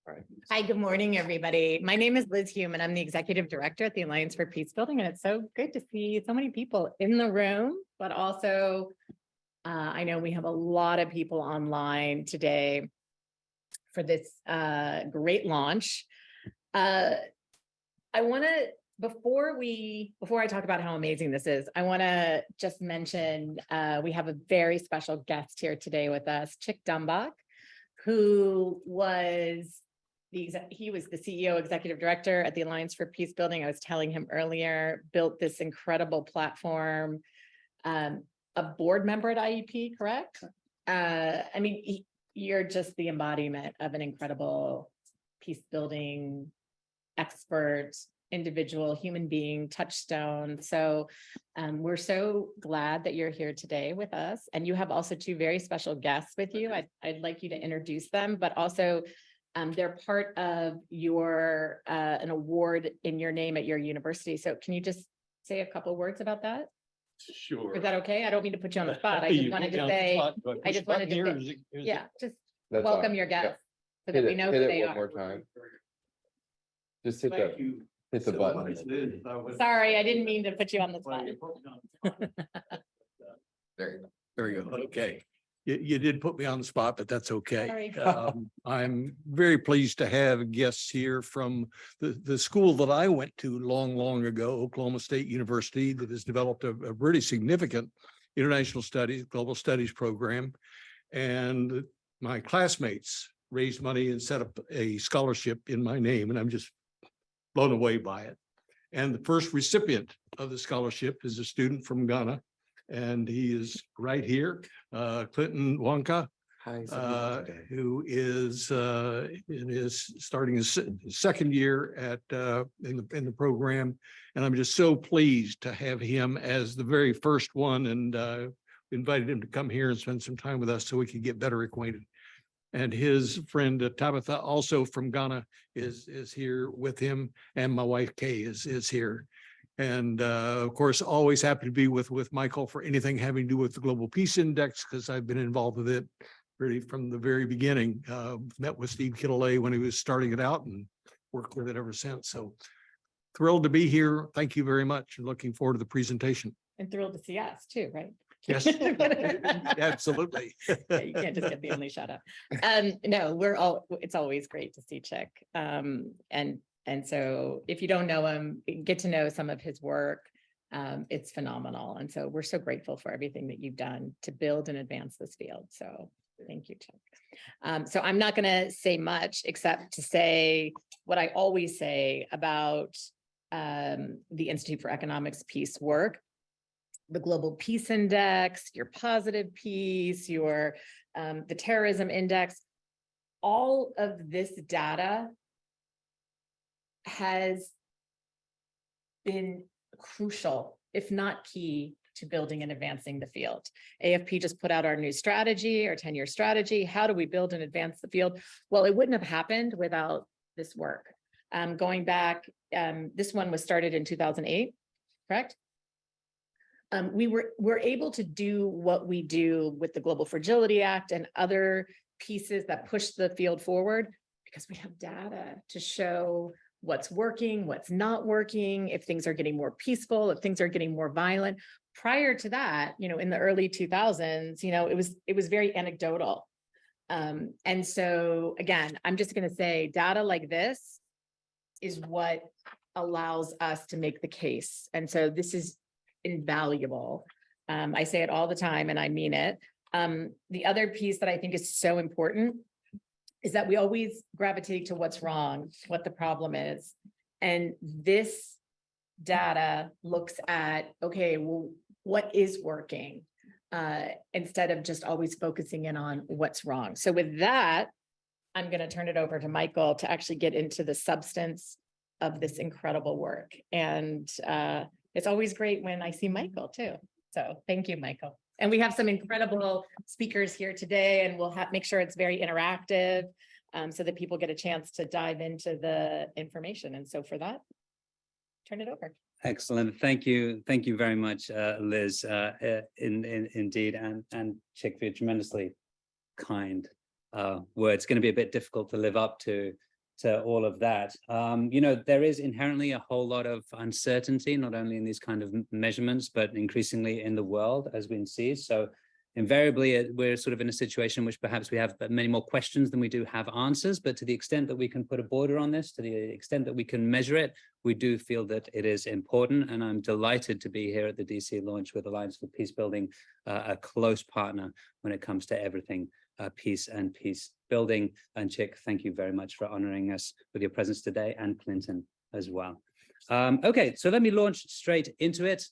Right. Hi, good morning, everybody. My name is Liz Hume, and I'm the Executive Director at the Alliance for Peacebuilding, and it's so good to see so many people in the room, but also I know we have a lot of people online today for this great launch. I want to, before I talk about how amazing this is, I want to just mention we have a very special guest here today with us, Chick Dumbach, who was he was the CEO, Executive Director at the Alliance for Peacebuilding. I was telling him earlier, built this incredible platform, a board member at IEP, correct? I mean, you're just the embodiment of an incredible peace-building expert, individual, human being, touchstone. So we're so glad that you're here today with us. And you have also two very special guests with you. I'd like you to introduce them, but also they're part of your an award in your name at your university. So can you just say a couple words about that? Sure. Is that okay? I don't mean to put you on the spot. I just wanted to say, yeah, just welcome your guests so that we know who they are. One more time. Just hit the button. Sorry, I didn't mean to put you on the spot. There you go. There you go. Okay. You did put me on the spot, but that's okay. Sorry. I'm very pleased to have guests here from the school that I went to long ago, Oklahoma State University, that has developed a really significant international studies, global studies program. And my classmates raised money and set up a scholarship in my name, and I'm just blown away by it. And the first recipient of the scholarship is a student from Ghana, and he is right here, Clinton Wonka, who is starting his second year at in the program, and I'm just so pleased to have him as the very first one, and invited him to come here and spend some time with us so we could get better acquainted. And his friend Tabitha, also from Ghana, is here with him, and my wife Kay is here. And of course, always happy to be with Michael for anything having to do with the Global Peace Index, because I've been involved with it really from the very beginning. Met with Steve Kittley when he was starting it out and worked with it ever since. So thrilled to be here. Thank you very much, and looking forward to the presentation. And thrilled to see us too, right? Yes, absolutely. Yeah, you can't just get the only shout out. No, it's always great to see Chick. And so if you don't know him, get to know some of his work. It's phenomenal. And so we're so grateful for everything that you've done to build and advance this field. So thank you, Chick. So I'm not going to say much except to say what I always say about the Institute for Economics Peace work. The Global Peace Index, your positive peace, your the terrorism index, all of this data has been crucial, if not key, to building and advancing the field. AFP just put out our new strategy, our 10-year strategy. How do we build and advance the field? Well, it wouldn't have happened without this work. Going back, this one was started in 2008, correct? We're able to do what we do with the Global Fragility Act and other pieces that push the field forward because we have data to show what's working, what's not working, if things are getting more peaceful, if things are getting more violent. Prior to that, in the early 2000s, it was very anecdotal. And so again, I'm just going to say data like this is what allows us to make the case. And so this is invaluable. I say it all the time and I mean it. The other piece that I think is so important is that we always gravitate to what's wrong, what the problem is. And this data looks at, okay, well, what is working instead of just always focusing in on what's wrong. So with that, I'm going to turn it over to Michael to actually get into the substance of this incredible work. And it's always great when I see Michael too. So thank you, Michael. And we have some incredible speakers here today, and we'll make sure it's very interactive so that people get a chance to dive into the information. And so for that, turn it over. Excellent. Thank you. Thank you very much, Liz, indeed, and Chick, for your tremendously kind words. It's going to be a bit difficult to live up to to all of that. You know, there is inherently a whole lot of uncertainty, not only in these kind of measurements, but increasingly in the world, as we can see. So invariably, we're sort of in a situation which perhaps we have many more questions than we do have answers, but to the extent that we can put a border on this, to the extent that we can measure it, we do feel that it is important. And I'm delighted to be here at the DC launch with Alliance for Peacebuilding, a close partner when it comes to everything peace and peace building. And Chick, thank you very much for honoring us with your presence today, and Clinton as well. Okay, so let me launch straight into it.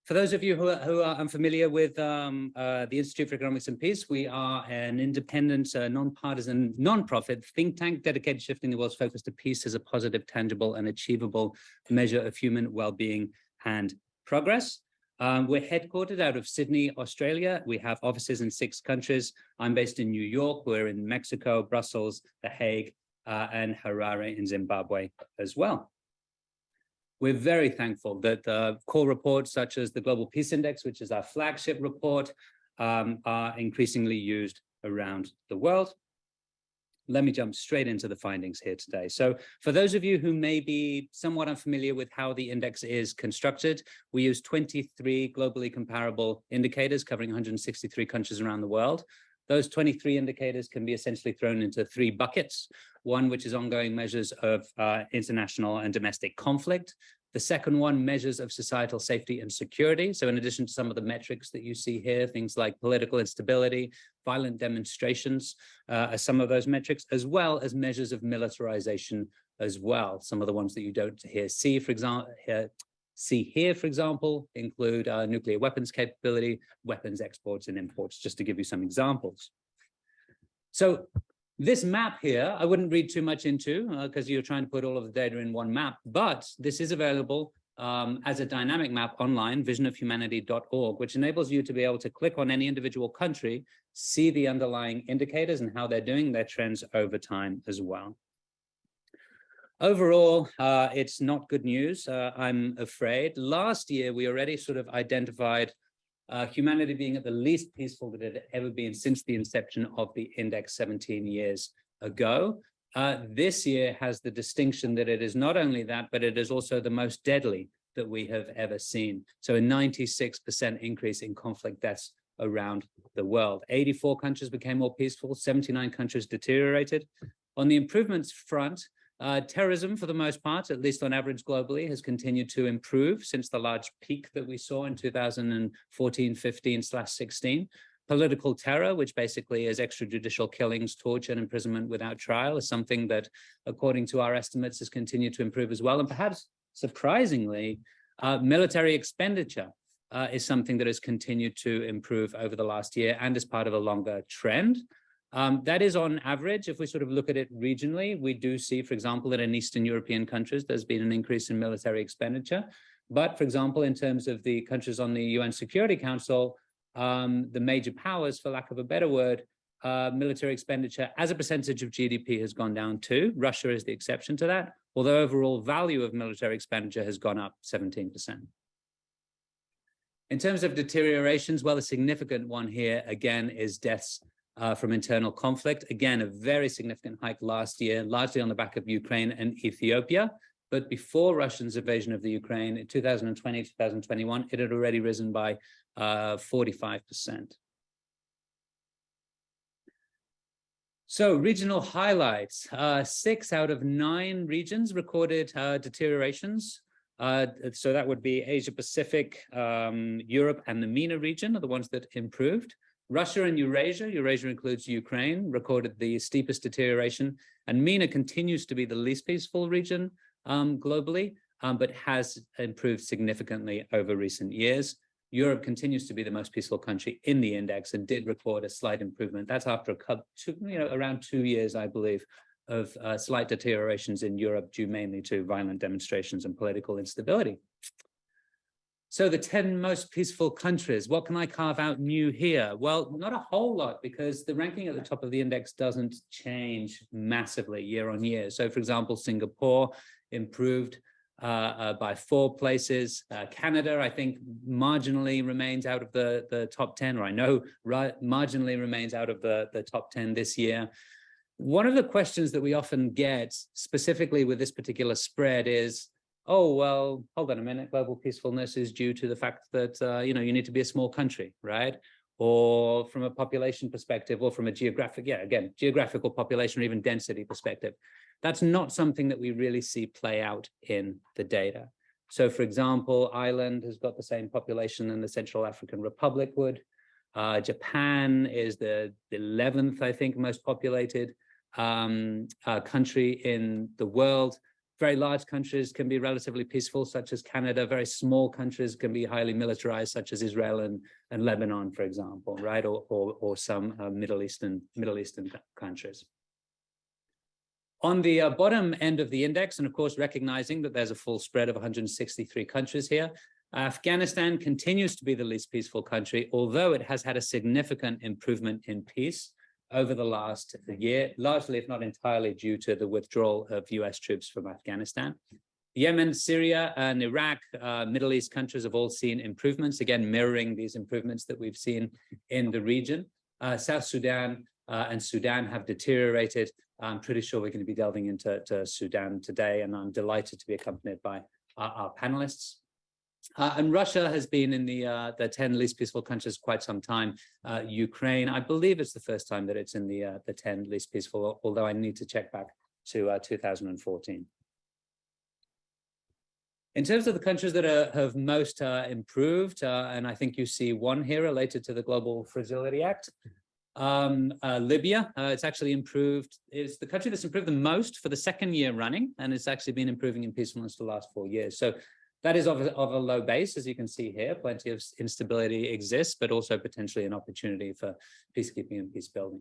For those of you who are unfamiliar with the Institute for Economics and Peace, we are an independent, non-partisan, non-profit think tank dedicated to shifting the world's focus to peace as a positive, tangible, and achievable measure of human well-being and progress. We're headquartered out of Sydney, Australia. We have offices in 6 countries. I'm based in New York. We're in Mexico, Brussels, The Hague, and Harare in Zimbabwe as well. We're very thankful that core reports such as the Global Peace Index, which is our flagship report, are increasingly used around the world. Let me jump straight into the findings here today. So for those of you who may be somewhat unfamiliar with how the index is constructed, we use 23 globally comparable indicators covering 163 countries around the world. Those 23 indicators can be essentially thrown into 3 buckets. One, which is ongoing measures of international and domestic conflict. The second one, measures of societal safety and security. So in addition to some of the metrics that you see here, things like political instability, violent demonstrations, are some of those metrics, as well as measures of militarization as well. Some of the ones that you don't see here, for example, include nuclear weapons capability, weapons exports and imports, just to give you some examples. So this map here, I wouldn't read too much into because you're trying to put all of the data in one map, but this is available as a dynamic map online, visionofhumanity.org, which enables you to be able to click on any individual country, see the underlying indicators and how they're doing, their trends over time as well. Overall, it's not good news, I'm afraid. Last year, we already sort of identified humanity being at the least peaceful that it had ever been since the inception of the index 17 years ago. This year has the distinction that it is not only that, but it is also the most deadly that we have ever seen. So a 96% increase in conflict deaths around the world. 84 countries became more peaceful, 79 countries deteriorated. On the improvements front, terrorism, for the most part, at least on average globally, has continued to improve since the large peak that we saw in 2014-15/16. Political terror, which basically is extrajudicial killings, torture, and imprisonment without trial, is something that, according to our estimates, has continued to improve as well. And perhaps surprisingly, military expenditure is something that has continued to improve over the last year and is part of a longer trend. That is on average. If we sort of look at it regionally, we do see, for example, that in Eastern European countries, there's been an increase in military expenditure. But for example, in terms of the countries on the UN Security Council, the major powers, for lack of a better word, military expenditure as a percentage of GDP has gone down too. Russia is the exception to that, although overall value of military expenditure has gone up 17%. In terms of deteriorations, well, a significant one here, again, is deaths from internal conflict. Again, a very significant hike last year, largely on the back of Ukraine and Ethiopia. But before Russia's invasion of the Ukraine in 2020, 2021, it had already risen by 45%. So regional highlights, 6 out of 9 regions recorded deteriorations. So that would be Asia Pacific, Europe, and the MENA region are the ones that improved. Russia and Eurasia includes Ukraine, recorded the steepest deterioration, and MENA continues to be the least peaceful region globally, but has improved significantly over recent years. Europe continues to be the most peaceful country in the index and did record a slight improvement. That's after around 2 years, I believe, of slight deteriorations in Europe due mainly to violent demonstrations and political instability. So the 10 most peaceful countries, what can I carve out new here? Well, not a whole lot, because the ranking at the top of the index doesn't change massively year on year. So for example, Singapore improved by 4 places. Canada, I think, marginally remains out of the top 10, or I know marginally remains out of the top 10 this year. One of the questions that we often get, specifically with this particular spread, is, oh, well, hold on a minute, global peacefulness is due to the fact that, you need to be a small country, right? Or from a population perspective, or from a geographical population or even density perspective. That's not something that we really see play out in the data. So, for example, Ireland has got the same population than the Central African Republic would. Japan is the 11th, I think, most populated country in the world. Very large countries can be relatively peaceful, such as Canada. Very small countries can be highly militarized, such as Israel and Lebanon, for example, right? Or some Middle Eastern countries. On the bottom end of the index, and of course, recognizing that there's a full spread of 163 countries here, Afghanistan continues to be the least peaceful country, although it has had a significant improvement in peace over the last year, largely, if not entirely, due to the withdrawal of US troops from Afghanistan. Yemen, Syria, and Iraq, Middle East countries have all seen improvements, again, mirroring these improvements that we've seen in the region. South Sudan and Sudan have deteriorated. I'm pretty sure we're going to be delving into Sudan today, and I'm delighted to be accompanied by our panelists. And Russia has been in the 10 least peaceful countries quite some time. Ukraine, I believe it's the first time that it's in the 10 least peaceful, although I need to check back to 2014. In terms of the countries that have most improved, and I think you see one here related to the Global Fragility Act, Libya, it's actually improved. It's the country that's improved the most for the 2nd year running, and it's actually been improving in peacefulness the last 4 years. So that is of a low base, as you can see here. Plenty of instability exists, but also potentially an opportunity for peacekeeping and peace building.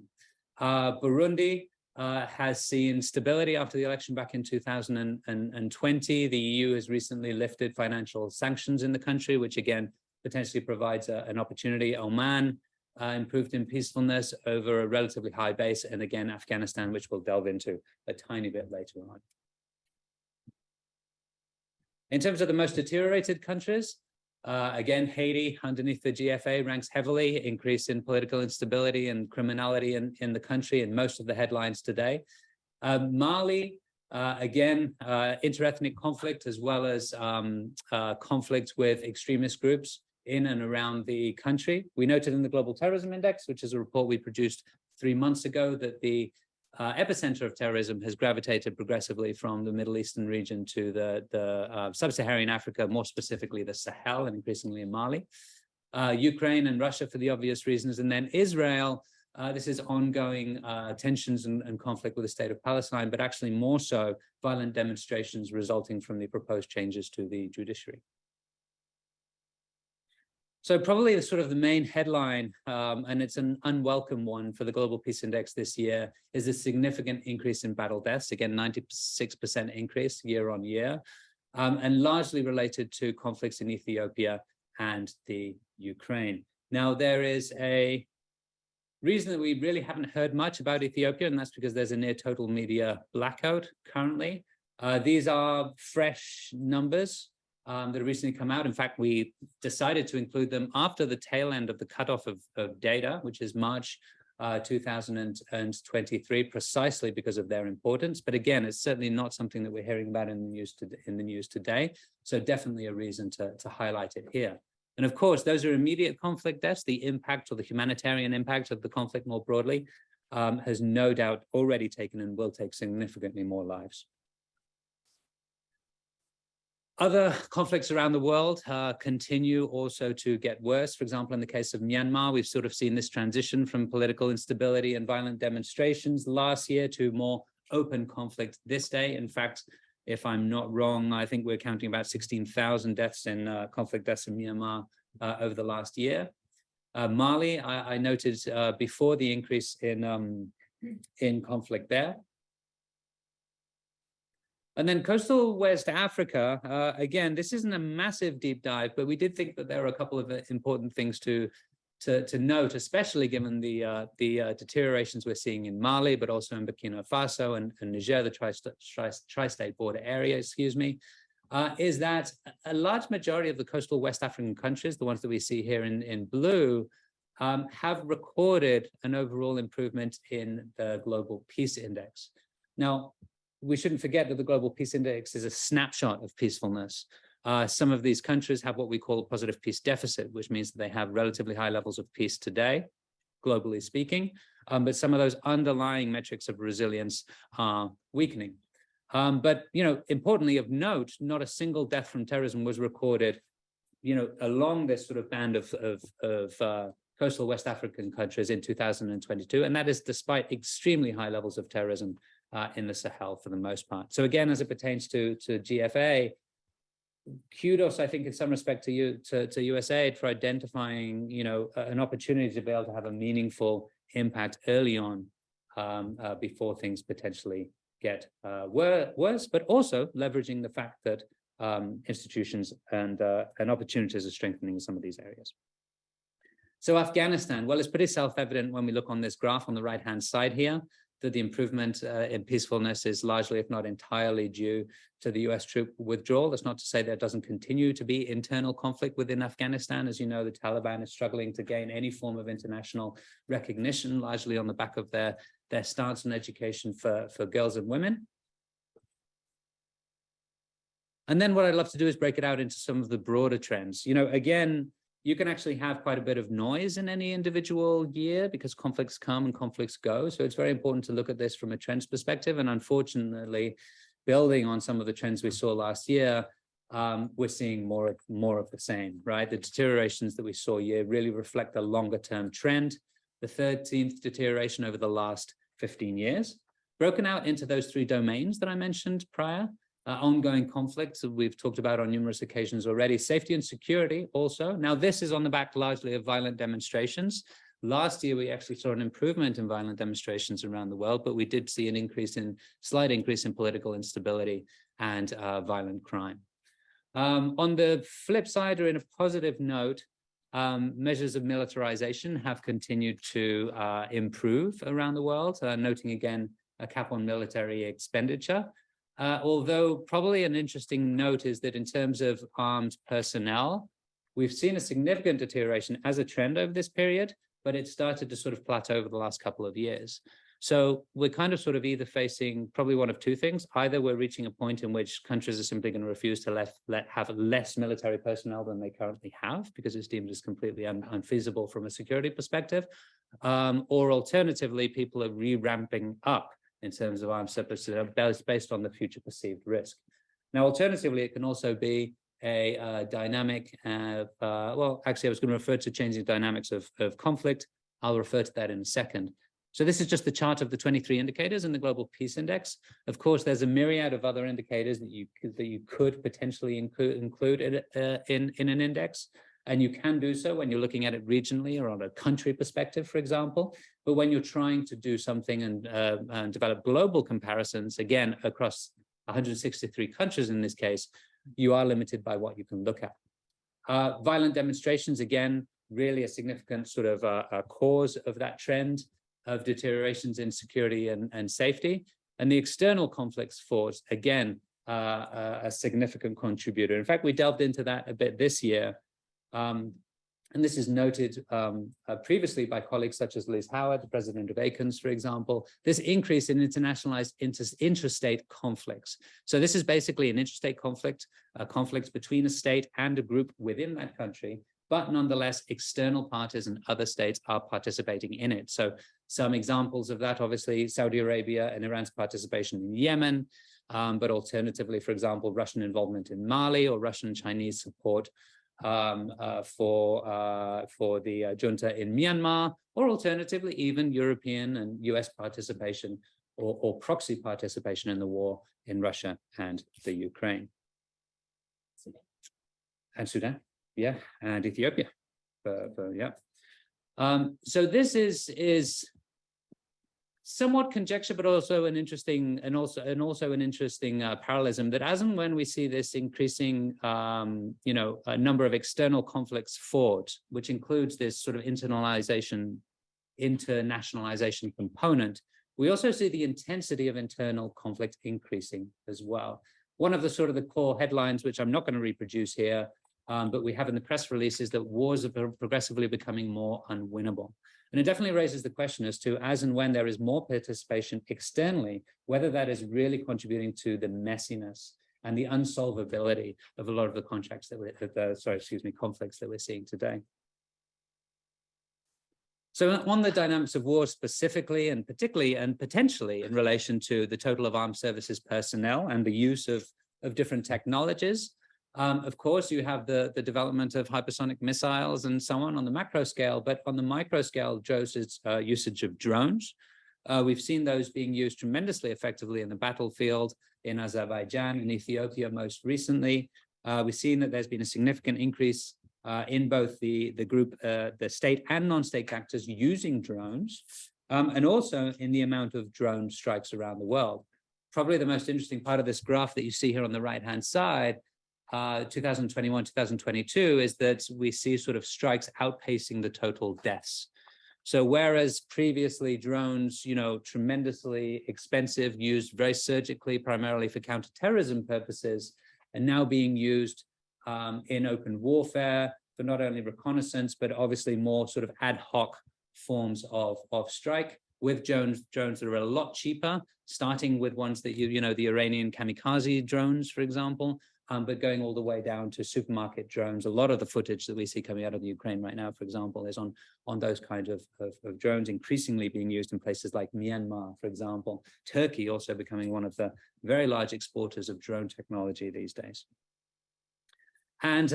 Burundi has seen stability after the election back in 2020. The EU has recently lifted financial sanctions in the country, which again potentially provides an opportunity. Oman improved in peacefulness over a relatively high base, and again Afghanistan, which we'll delve into a tiny bit later on. In terms of the most deteriorated countries, again, Haiti, underneath the GFA, ranks heavily, increase in political instability and criminality in the country, and most of the headlines today. Mali, again, interethnic conflict, as well as conflict with extremist groups in and around the country. We noted in the Global Terrorism Index, which is a report we produced 3 months ago, that the epicenter of terrorism has gravitated progressively from the Middle Eastern region to the sub-Saharan Africa, more specifically the Sahel, and increasingly in Mali. Ukraine and Russia for the obvious reasons, and then Israel. This is ongoing tensions and conflict with the state of Palestine, but actually more so violent demonstrations resulting from the proposed changes to the judiciary. So probably the sort of the main headline, and it's an unwelcome one for the Global Peace Index this year, is a significant increase in battle deaths, again, 96% increase year on year, and largely related to conflicts in Ethiopia and the Ukraine. Now, there is a reason that we really haven't heard much about Ethiopia, and that's because there's a near total media blackout currently. These are fresh numbers that have recently come out. In fact, we decided to include them after the tail end of the cutoff of data, which is March 2023, precisely because of their importance. But again, it's certainly not something that we're hearing about in the news today. So definitely a reason to highlight it here. And of course, those are immediate conflict deaths. The impact, or the humanitarian impact of the conflict more broadly, has no doubt already taken and will take significantly more lives. Other conflicts around the world continue also to get worse. For example, in the case of Myanmar, we've sort of seen this transition from political instability and violent demonstrations last year to more open conflict this day. In fact, if I'm not wrong, I think we're counting about 16,000 deaths in conflict deaths in Myanmar over the last year. Mali, I noted before the increase in conflict there. And then coastal West Africa, again, this isn't a massive deep dive, but we did think that there are a couple of important things to note, especially given the deteriorations we're seeing in Mali, but also in Burkina Faso and Niger, the tri-state border area, excuse me. is that a large majority of the coastal West African countries, the ones that we see here in blue, have recorded an overall improvement in the Global Peace Index. Now, we shouldn't forget that the Global Peace Index is a snapshot of peacefulness. Some of these countries have what we call a positive peace deficit, which means that they have relatively high levels of peace today, globally speaking, but some of those underlying metrics of resilience are weakening. But, importantly of note, not a single death from terrorism was recorded, along this sort of band of coastal West African countries in 2022. And that is despite extremely high levels of terrorism in the Sahel for the most part. So again, as it pertains to GFA, kudos, I think, in some respect to USAID for identifying, an opportunity to be able to have a meaningful impact early on before things potentially get worse, but also leveraging the fact that institutions and opportunities are strengthening in some of these areas. So Afghanistan, well, it's pretty self-evident when we look on this graph on the right-hand side here, that the improvement in peacefulness is largely, if not entirely, due to the US troop withdrawal. That's not to say there doesn't continue to be internal conflict within Afghanistan. As you know, the Taliban is struggling to gain any form of international recognition, largely on the back of their stance on education for girls and women. And then what I'd love to do is break it out into some of the broader trends. Again, you can actually have quite a bit of noise in any individual year because conflicts come and conflicts go. So it's very important to look at this from a trends perspective. And unfortunately, building on some of the trends we saw last year, we're seeing more of the same, right? The deteriorations that we saw here really reflect a longer term trend, the 13th deterioration over the last 15 years, broken out into those three domains that I mentioned prior. Ongoing conflicts that we've talked about on numerous occasions already, safety and security also. Now, this is on the back largely of violent demonstrations. Last year, we actually saw an improvement in violent demonstrations around the world, but we did see an slight increase in political instability and violent crime. On the flip side, or in a positive note, measures of militarization have continued to improve around the world, noting again a cap on military expenditure. Although probably an interesting note is that in terms of armed personnel, we've seen a significant deterioration as a trend over this period, but it started to sort of plateau over the last couple of years. So we're kind of sort of either facing probably one of two things. Either we're reaching a point in which countries are simply going to refuse to have less military personnel than they currently have because it's deemed as completely unfeasible from a security perspective, or alternatively, people are re-ramping up in terms of armed surplus based on the future perceived risk. Now, alternatively, it can also be a dynamic of, well, actually, I was going to refer to changing dynamics of conflict. I'll refer to that in a second. So this is just the chart of the 23 indicators in the Global Peace Index. Of course, there's a myriad of other indicators that you could potentially include in an index. And you can do so when you're looking at it regionally or on a country perspective, for example. But when you're trying to do something and develop global comparisons, again, across 163 countries in this case, you are limited by what you can look at. Violent demonstrations, again, really a significant sort of a cause of that trend of deteriorations in security and safety. And the external conflicts force, again, a significant contributor. In fact, we delved into that a bit this year. And this is noted previously by colleagues such as Liz Howard, the president of ACANS, for example, this increase in internationalized intrastate conflicts. So this is basically an interstate conflict, a conflict between a state and a group within that country, but nonetheless, external parties and other states are participating in it. So some examples of that, obviously, Saudi Arabia and Iran's participation in Yemen, but alternatively, for example, Russian involvement in Mali or Russian Chinese support for the junta in Myanmar, or alternatively, even European and US participation or proxy participation in the war in Russia and the Ukraine. And Sudan, yeah, and Ethiopia, yeah. So this is somewhat conjecture, but also an interesting parallelism that as and when we see this increasing, a number of external conflicts fought, which includes this sort of internationalization component, we also see the intensity of internal conflict increasing as well. One of the sort of the core headlines, which I'm not going to reproduce here, but we have in the press release, is that wars are progressively becoming more unwinnable. And it definitely raises the question as to, as and when there is more participation externally, whether that is really contributing to the messiness and the unsolvability of a lot of the conflicts that we're seeing today. So on the dynamics of war specifically and particularly and potentially in relation to the total of armed services personnel and the use of different technologies, of course, you have the development of hypersonic missiles and so on the macro scale, but on the micro scale, usage of drones. We've seen those being used tremendously effectively in the battlefield in Azerbaijan and Ethiopia most recently. We've seen that there's been a significant increase in both the state and non-state actors using drones, and also in the amount of drone strikes around the world. Probably the most interesting part of this graph that you see here on the right-hand side, 2021, 2022, is that we see sort of strikes outpacing the total deaths. So whereas previously drones, tremendously expensive, used very surgically, primarily for counterterrorism purposes, are now being used in open warfare for not only reconnaissance, but obviously more sort of ad hoc forms of strike with drones that are a lot cheaper, starting with ones that the Iranian kamikaze drones, for example, but going all the way down to supermarket drones. A lot of the footage that we see coming out of the Ukraine right now, for example, is on those kinds of drones, increasingly being used in places like Myanmar, for example. Turkey also becoming one of the very large exporters of drone technology these days. And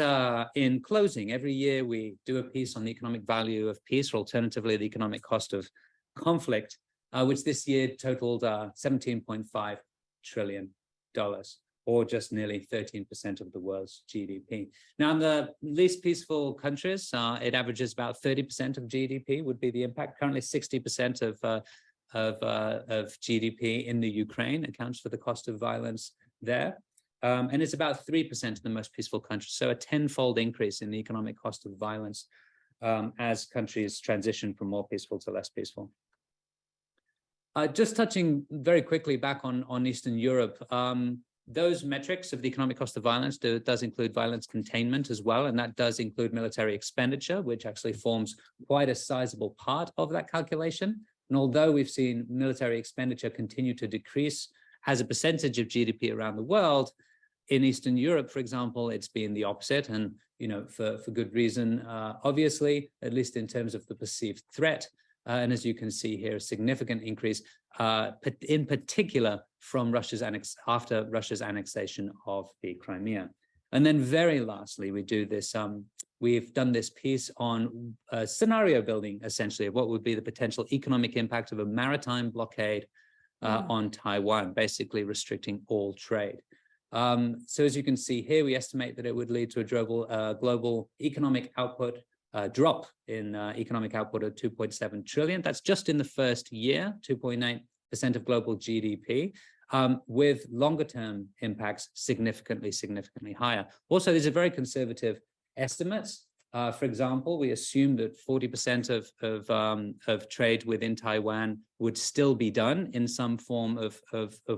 in closing, every year we do a piece on the economic value of peace, or alternatively, the economic cost of conflict, which this year totaled $17.5 trillion. Or just nearly 13% of the world's GDP. Now, in the least peaceful countries, it averages about 30% of GDP would be the impact. Currently, 60% of GDP in the Ukraine accounts for the cost of violence there. And it's about 3% in the most peaceful countries. So a tenfold increase in the economic cost of violence as countries transition from more peaceful to less peaceful. Just touching very quickly back on Eastern Europe, those metrics of the economic cost of violence does include violence containment as well, and that does include military expenditure, which actually forms quite a sizable part of that calculation. And although we've seen military expenditure continue to decrease as a percentage of GDP around the world, in Eastern Europe, for example, it's been the opposite, and for good reason, obviously, at least in terms of the perceived threat. And as you can see here, a significant increase, in particular from after Russia's annexation of the Crimea. And then very lastly, we've done this piece on scenario building, essentially, of what would be the potential economic impact of a maritime blockade on Taiwan, basically restricting all trade. So as you can see here, we estimate that it would lead to a global economic output drop in economic output of 2.7 trillion. That's just in the first year, 2.9% of global GDP, with longer term impacts significantly higher. Also, these are very conservative estimates. For example, we assume that 40% of trade within Taiwan would still be done in some form of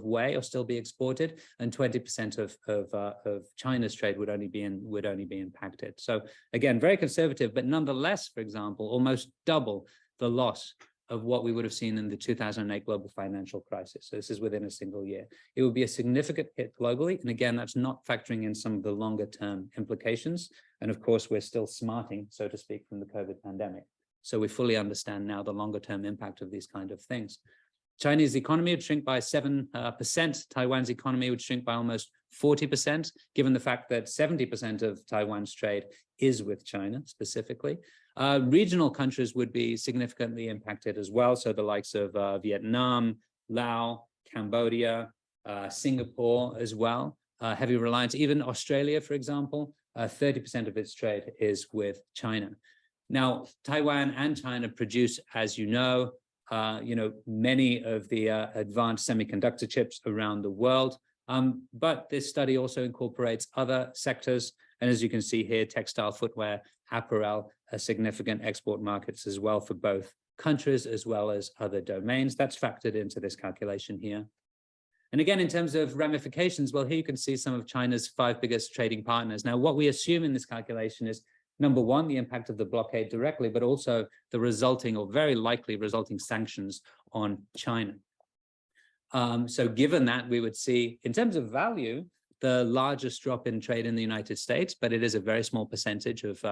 way, or still be exported, and 20% of China's trade would only be impacted. So again, very conservative, but nonetheless, for example, almost double the loss of what we would have seen in the 2008 global financial crisis. So this is within a single year. It would be a significant hit globally. And again, that's not factoring in some of the longer term implications. And of course, we're still smarting, so to speak, from the COVID pandemic. So we fully understand now the longer term impact of these kind of things. Chinese economy would shrink by 7%. Taiwan's economy would shrink by almost 40%, given the fact that 70% of Taiwan's trade is with China specifically. Regional countries would be significantly impacted as well. So the likes of Vietnam, Laos, Cambodia, Singapore as well. Heavy reliance, even Australia, for example, 30% of its trade is with China. Now, Taiwan and China produce, as you know, many of the advanced semiconductor chips around the world. But this study also incorporates other sectors. And as you can see here, textile, footwear, apparel are significant export markets as well for both countries as well as other domains. That's factored into this calculation here. And again, in terms of ramifications, well, here you can see some of China's 5 biggest trading partners. Now, what we assume in this calculation is, number one, the impact of the blockade directly, but also the resulting or very likely resulting sanctions on China. So given that, we would see, in terms of value, the largest drop in trade in the United States, but it is a very small percentage of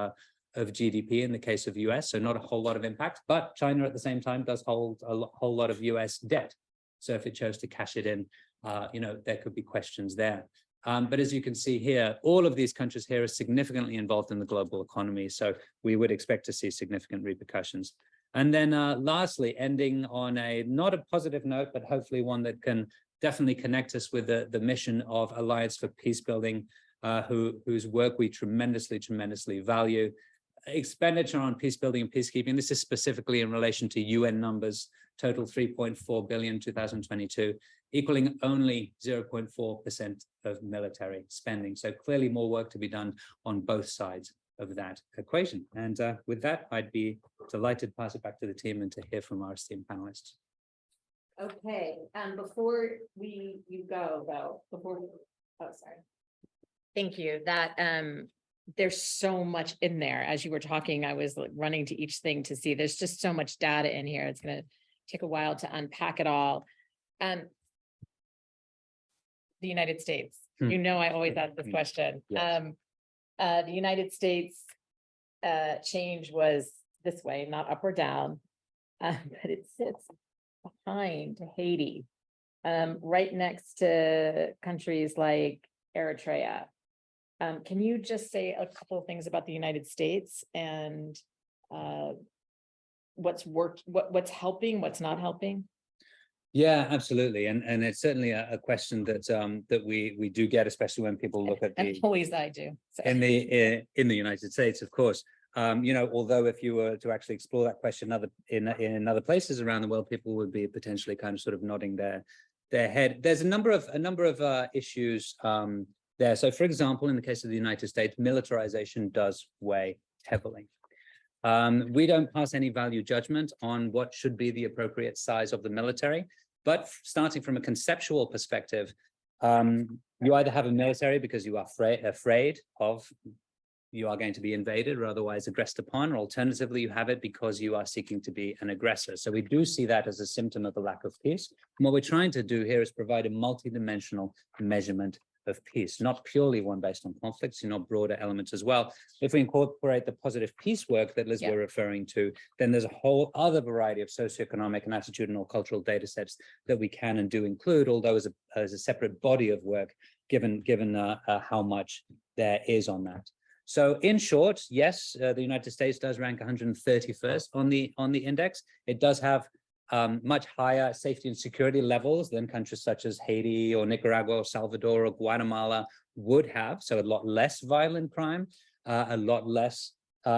GDP in the case of US, so not a whole lot of impact. But China at the same time does hold a whole lot of US debt. So if it chose to cash it in, there could be questions there. But as you can see here, all of these countries here are significantly involved in the global economy. So we would expect to see significant repercussions. And then lastly, ending on a not a positive note, but hopefully one that can definitely connect us with the mission of Alliance for Peacebuilding, whose work we tremendously value. Expenditure on peacebuilding and peacekeeping, this is specifically in relation to UN numbers, total 3.4 billion 2022, equaling only 0.4% of military spending. So clearly more work to be done on both sides of that equation. And with that, I'd be delighted to pass it back to the team and to hear from our esteemed panelists. Okay, before you go though, sorry. Thank you. That there's so much in there. As you were talking, I was like running to each thing to see. There's just so much data in here. It's going to take a while to unpack it all. The United States. I always ask this question. Yes. The United States change was this way, not up or down, but it sits behind Haiti, right next to countries like Eritrea. Can you just say a couple of things about the United States and what's helping, what's not helping? Yeah, absolutely, and it's certainly a question that we do get, especially when people look at the always I do so. in the United States, of course. Although if you were to actually explore that question in other places around the world, people would be potentially kind of sort of nodding their head. There's a number of issues there. So, for example, in the case of the United States, militarization does weigh heavily. We don't pass any value judgment on what should be the appropriate size of the military, but starting from a conceptual perspective, you either have a military because you are afraid of you are going to be invaded or otherwise aggressed upon, or alternatively, you have it because you are seeking to be an aggressor. So we do see that as a symptom of a lack of peace. And what we're trying to do here is provide a multidimensional measurement of peace, not purely one based on conflicts, broader elements as well. If we incorporate the positive peace work that Liz were referring to, then there's a whole other variety of socioeconomic and attitudinal cultural data sets that we can and do include, although as a separate body of work, given how much there is on that. So in short, yes, the United States does rank 131st on the index. It does have much higher safety and security levels than countries such as Haiti or Nicaragua or Salvador or Guatemala would have. So a lot less violent crime, a lot less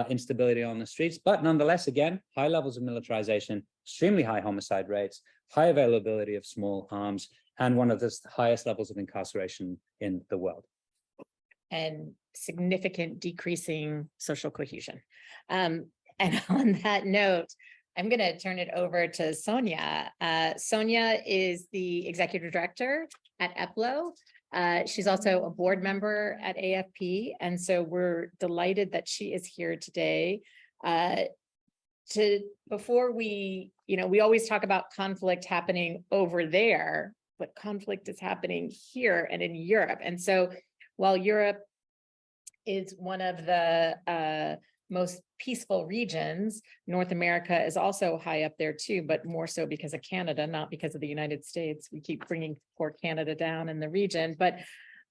instability on the streets, but nonetheless, again, high levels of militarization, extremely high homicide rates, high availability of small arms, and one of the highest levels of incarceration in the world. And significant decreasing social cohesion. And on that note, I'm going to turn it over to Sonya. Sonya is the executive director at EPLO. She's also a board member at AFP. And so we're delighted that she is here today. Before we always talk about conflict happening over there, but conflict is happening here and in Europe. And so while Europe is one of the most peaceful regions, North America is also high up there too, but more so because of Canada, not because of the United States. We keep bringing poor Canada down in the region, but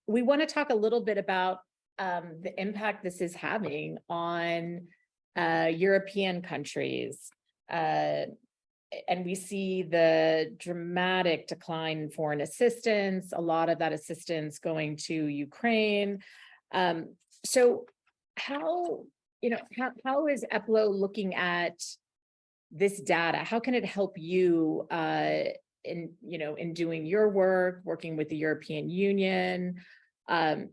we want to talk a little bit about the impact this is having on European countries. And we see the dramatic decline in foreign assistance, a lot of that assistance going to Ukraine. So how is EPLO looking at this data? How can it help you in doing your work, working with the European Union? And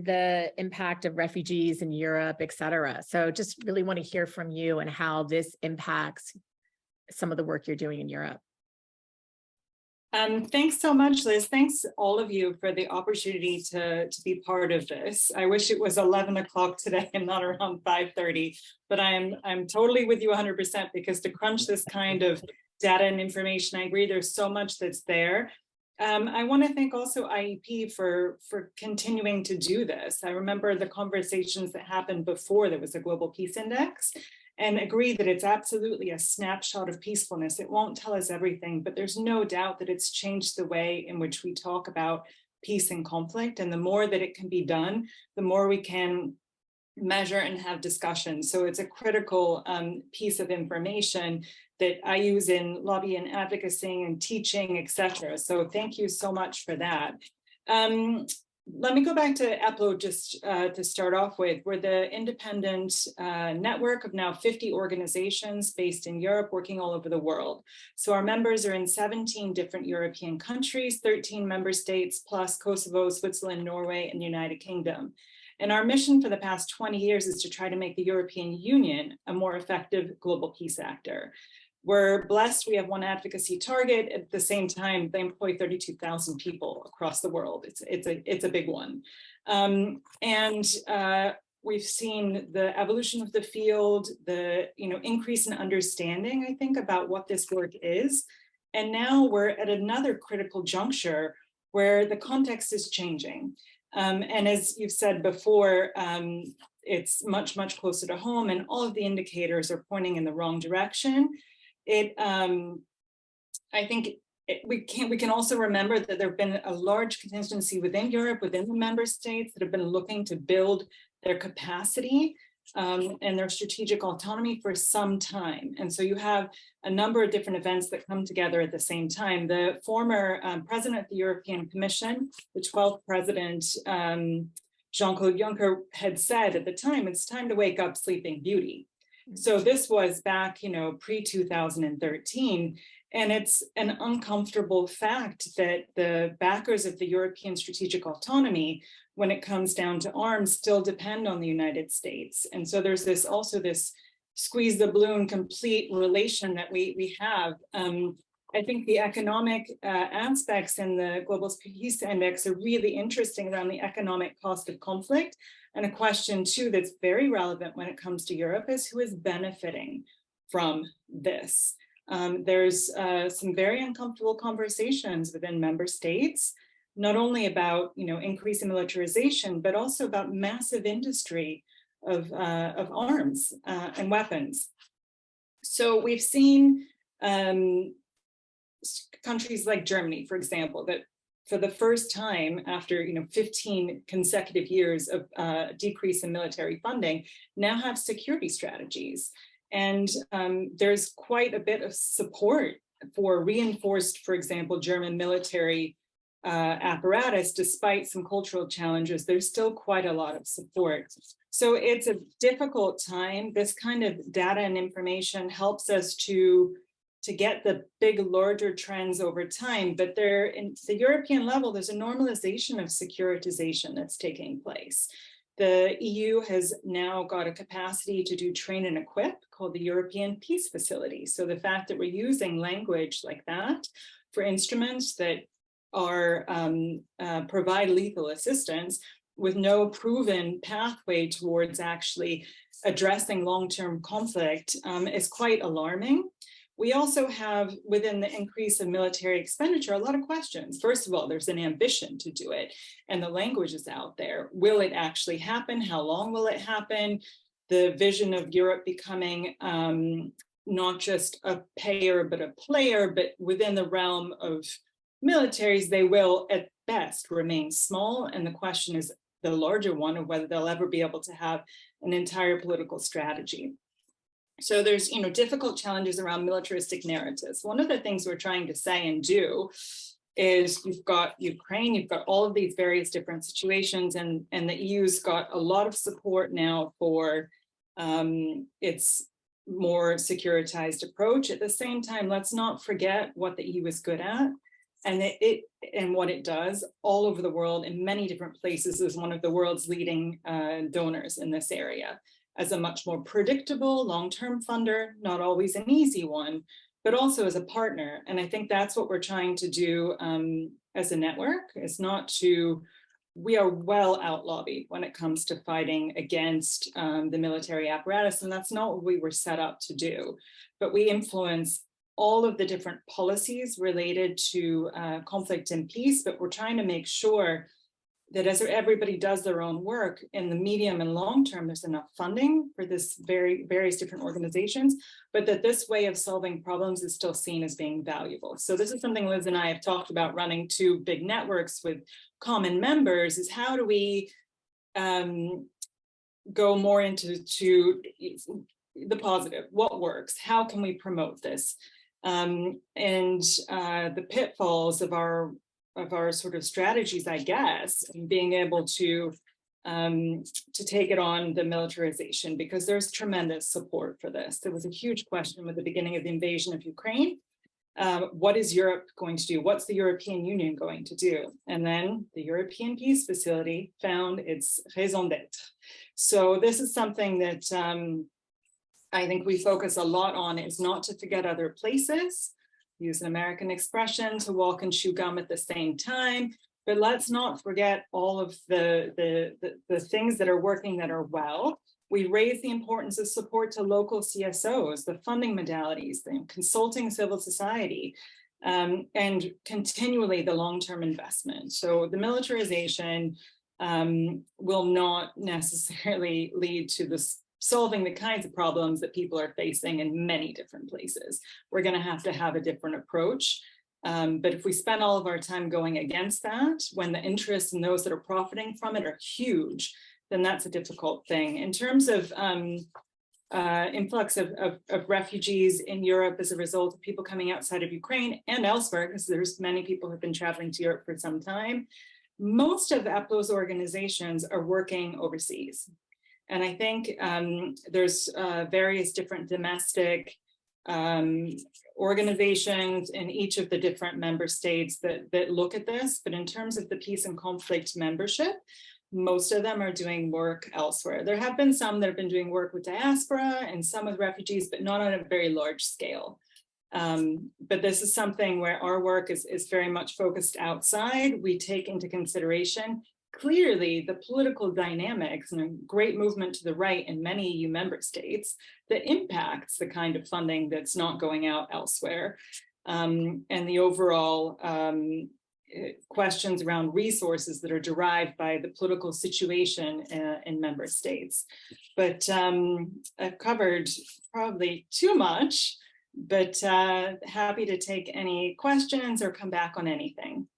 the impact of refugees in Europe, et cetera. So just really want to hear from you and how this impacts some of the work you're doing in Europe. Thanks so much, Liz. Thanks all of you for the opportunity to be part of this. I wish it was 11 o'clock today and not around 5:30, but I'm totally with you 100% because to crunch this kind of data and information, I agree there's so much that's there. I want to thank also IEP for continuing to do this. I remember the conversations that happened before there was a Global Peace Index, and agree that it's absolutely a snapshot of peacefulness. It won't tell us everything, but there's no doubt that it's changed the way in which we talk about peace and conflict. And the more that it can be done, the more we can measure and have discussions. So it's a critical piece of information that I use in lobby and advocacy and teaching, etc. So thank you so much for that. Let me go back to EPLO just to start off with. We're the independent network of now 50 organizations based in Europe, working all over the world. So our members are in 17 different European countries, 13 member states, plus Kosovo, Switzerland, Norway, and the United Kingdom. And our mission for the past 20 years is to try to make the European Union a more effective global peace actor. We're blessed, we have one advocacy target. At the same time, they employ 32,000 people across the world. It's a big one. We've seen the evolution of the field, the increase in understanding, I think, about what this work is. And now we're at another critical juncture where the context is changing. And as you've said before, it's much, much closer to home, and all of the indicators are pointing in the wrong direction. I think we can also remember that there have been a large contingency within Europe, within the member states that have been looking to build their capacity and their strategic autonomy for some time. And so you have a number of different events that come together at the same time. The former president of the European Commission, the 12th president, Jean-Claude Juncker, had said at the time, it's time to wake up Sleeping Beauty. So this was back, pre-2013, and it's an uncomfortable fact that the backers of the European strategic autonomy, when it comes down to arms, still depend on the United States. And so there's also this squeeze the balloon complete relation that we have. I think the economic aspects in the Global Peace Index are really interesting around the economic cost of conflict. And a question too that's very relevant when it comes to Europe is who is benefiting from this. There's some very uncomfortable conversations within member states, not only about increasing militarization, but also about massive industry of arms and weapons. So we've seen countries like Germany, for example, that for the first time after 15 consecutive years of decrease in military funding, now have security strategies. And there's quite a bit of support for reinforced, for example, German military apparatus. Despite some cultural challenges, there's still quite a lot of support. So it's a difficult time. This kind of data and information helps us to get the big, larger trends over time, but in the European level, there's a normalization of securitization that's taking place. The EU has now got a capacity to do train and equip called the European Peace Facility. So the fact that we're using language like that for instruments that are provide lethal assistance with no proven pathway towards actually addressing long-term conflict is quite alarming. We also have, within the increase of military expenditure, a lot of questions. First of all, there's an ambition to do it, and the language is out there. Will it actually happen? How long will it happen? The vision of Europe becoming not just a payer, but a player, but within the realm of militaries, they will at best remain small. And the question is the larger one of whether they'll ever be able to have an entire political strategy. So there's, difficult challenges around militaristic narratives. One of the things we're trying to say and do is you've got Ukraine, you've got all of these various different situations, and the EU's got a lot of support now for its more securitized approach. At the same time, let's not forget what the EU is good at, and what it does all over the world in many different places is one of the world's leading donors in this area, as a much more predictable long-term funder, not always an easy one, but also as a partner. And I think that's what we're trying to do as a network, is not to, we are well out lobbied when it comes to fighting against the military apparatus, and that's not what we were set up to do. But we influence all of the different policies related to conflict and peace, but we're trying to make sure that as everybody does their own work, in the medium and long term, there's enough funding for this various different organizations, but that this way of solving problems is still seen as being valuable. So this is something Liz and I have talked about, running two big networks with common members, is how do we go more into the positive, what works, how can we promote this? And the pitfalls of our sort of strategies, I guess, and being able to take it on the militarization, because there's tremendous support for this. There was a huge question with the beginning of the invasion of Ukraine. What is Europe going to do? What's the European Union going to do? And then the European Peace Facility found its raison d'etre. So this is something that I think we focus a lot on, is not to forget other places, use an American expression, to walk and chew gum at the same time, but let's not forget all of the things that are working that are well. We raise the importance of support to local CSOs, the funding modalities, the consulting civil society, and continually the long-term investment. So the militarization will not necessarily lead to this solving the kinds of problems that people are facing in many different places. We're going to have a different approach. But if we spend all of our time going against that, when the interests and those that are profiting from it are huge, then that's a difficult thing. In terms of influx of refugees in Europe as a result of people coming outside of Ukraine and elsewhere, because there's many people who've been traveling to Europe for some time, most of EPLO's organizations are working overseas. And I think there's various different domestic organizations in each of the different member states that look at this. But in terms of the peace and conflict membership, most of them are doing work elsewhere. There have been some that have been doing work with diaspora and some with refugees, but not on a very large scale. But this is something where our work is very much focused outside. We take into consideration clearly the political dynamics and a great movement to the right in many EU member states that impacts the kind of funding that's not going out elsewhere, and the overall questions around resources that are derived by the political situation in member states. But I've covered probably too much, but happy to take any questions or come back on anything.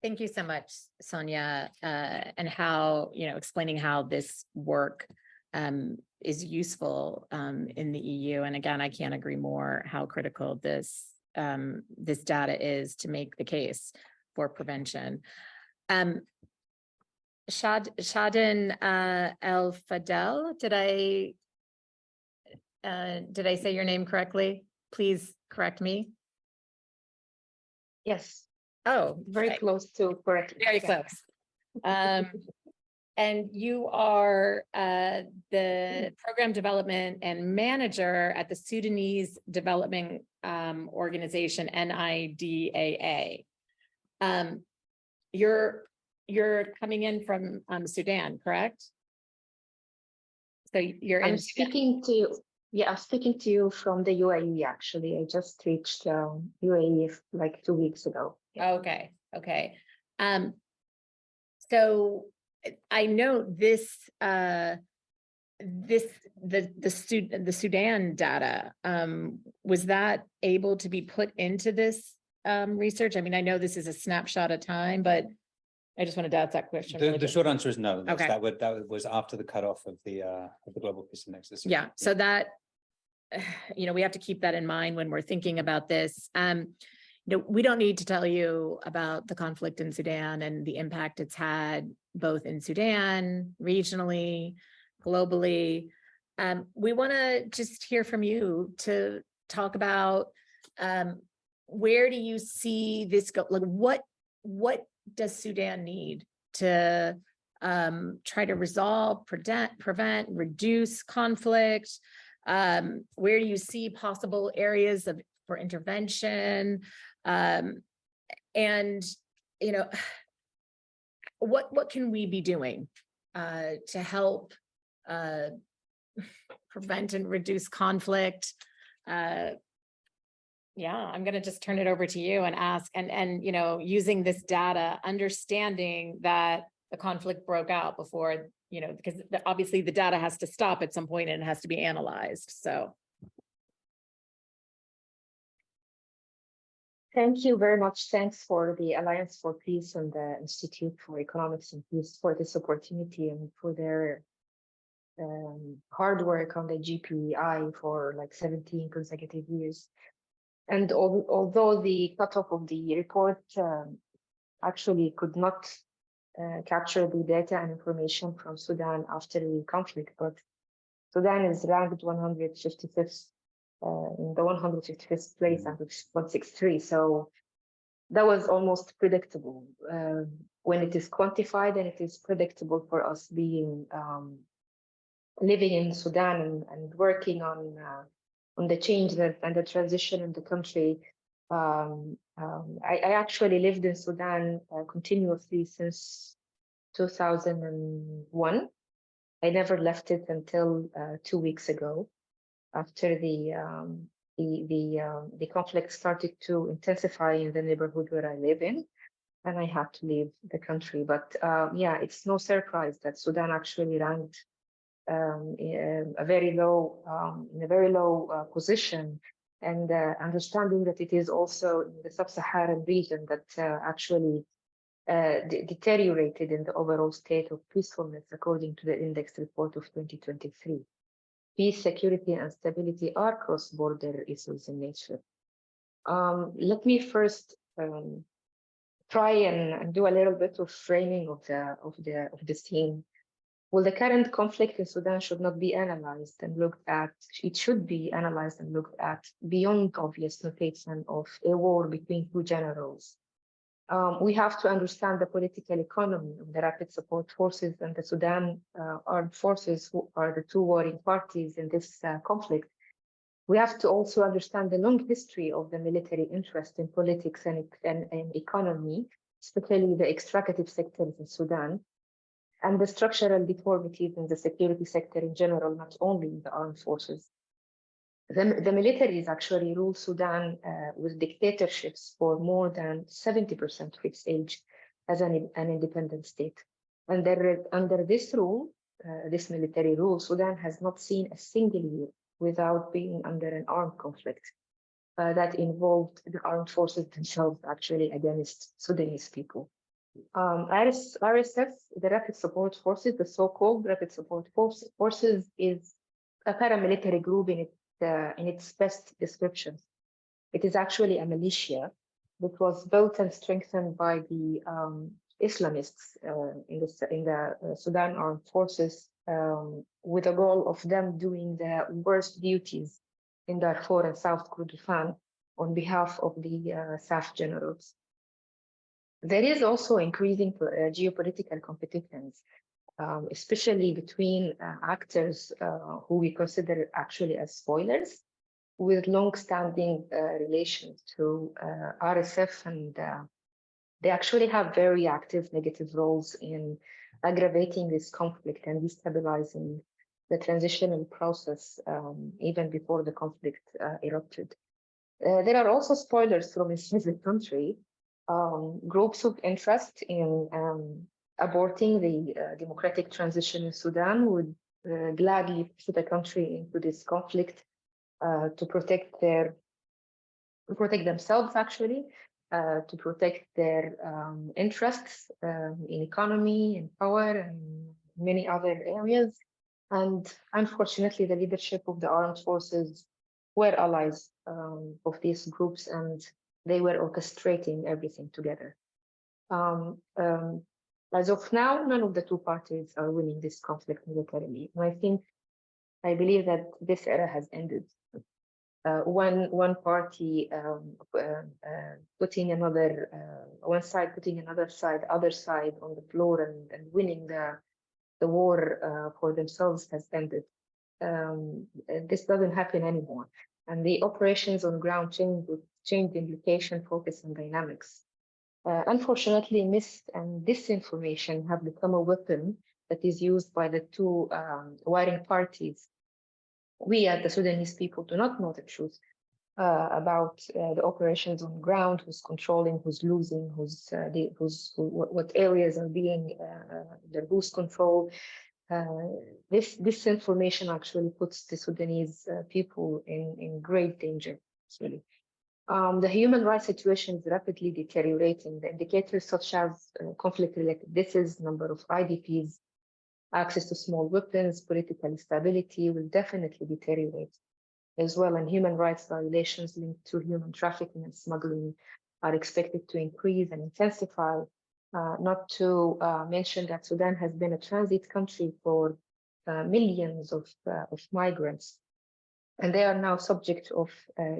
Thank you so much, Sonya, and how, explaining how this work is useful in the EU. And again, I can't agree more how critical this data is to make the case for prevention. Shadin El Fadel, did I say your name correctly? Please correct me. Yes. Oh, Very okay. close to correct. Very close. And you are the program development and manager at the Sudanese Development Organization, NIDAA. You're coming in from Sudan, correct? So you're I'm in speaking to I'm speaking to you from the UAE. Actually, I just reached UAE like 2 weeks ago. Okay. So I know the Sudan data, was that able to be put into this research? I mean, I know this is a snapshot of time, but I just wanted to ask that question. The short answer is no. Okay. That was after the cutoff of the Global Peace Index. Yeah. So that, we have to keep that in mind when we're thinking about this. We don't need to tell you about the conflict in Sudan and the impact it's had both in Sudan, regionally, globally. We want to just hear from you to talk about where do you see this go? Like what does Sudan need to try to resolve, prevent, reduce conflict? Where do you see possible areas for intervention? And, you know, what can we be doing to help prevent and reduce conflict? Yeah, I'm going to just turn it over to you and ask, and you know, using this data, understanding that the conflict broke out before, you know, because obviously the data has to stop at some point and it has to be analyzed. So. Thank you very much. Thanks for the Alliance for Peace and the Institute for Economics and Peace for this opportunity and for their hard work on the GPI for like 17 consecutive years. And although the cutoff of the report actually could not capture the data and information from Sudan after the conflict, but Sudan is ranked 155th in the 155th place out of 163. So that was almost predictable. When it is quantified, and it is predictable for us being living in Sudan and working on the change and the transition in the country. I actually lived in Sudan continuously since 2001. I never left it until 2 weeks ago, after the conflict started to intensify in the neighborhood where I live in, and I had to leave the country. But yeah, it's no surprise that Sudan actually ranked in a very low position, and understanding that it is also in the sub-Saharan region that actually deteriorated in the overall state of peacefulness, according to the index report of 2023. Peace, security, and stability are cross-border issues in nature. Let me first try and do a little bit of framing of the scene. Well, the current conflict in Sudan should not be analyzed and looked at. It should be analyzed and looked at beyond obvious notation of a war between two generals. We have to understand the political economy of the Rapid Support Forces and the Sudan Armed Forces, who are the two warring parties in this conflict. We have to also understand the long history of the military interest in politics and economy, especially the extractive sectors in Sudan, and the structural deformities in the security sector in general, not only in the armed forces. The militaries actually rule Sudan with dictatorships for more than 70% of its age as an independent state. Under this rule, this military rule, Sudan has not seen a single year without being under an armed conflict that involved the armed forces themselves actually against Sudanese people. RSF, the Rapid Support Forces, the so-called Rapid Support Forces, is a paramilitary group in its best description. It is actually a militia that was built and strengthened by the Islamists in the Sudan Armed Forces, with the goal of them doing the worst duties in Darfur and South Kordofan on behalf of the SAF generals. There is also increasing geopolitical competence, especially between actors who we consider actually as spoilers, with long-standing relations to RSF, and they actually have very active negative roles in aggravating this conflict and destabilizing the transitional process even before the conflict erupted. There are also spoilers from inside the country, groups of interest in aborting the democratic transition in Sudan would gladly put the country into this conflict to protect themselves, actually, to protect their interests in economy and power and many other areas. And unfortunately, the leadership of the armed forces were allies of these groups, and they were orchestrating everything together. As of now, none of the two parties are winning this conflict militarily. And I believe that this era has ended. One party putting another, one side putting other side on the floor and winning the war for themselves has ended. this doesn't happen anymore. And the operations on ground change implication, focus, and dynamics. Unfortunately, mis and disinformation have become a weapon that is used by the two warring parties. We, as the Sudanese people, do not know the truth about the operations on ground, who's controlling, who's losing, what areas are being under whose control. This information actually puts the Sudanese people in great danger, really. The human rights situation is rapidly deteriorating. The indicators such as conflict-related deaths, number of IDPs, access to small weapons, political stability will definitely deteriorate as well. And human rights violations linked to human trafficking and smuggling are expected to increase and intensify. Not to mention that Sudan has been a transit country for millions of migrants. And they are now subject of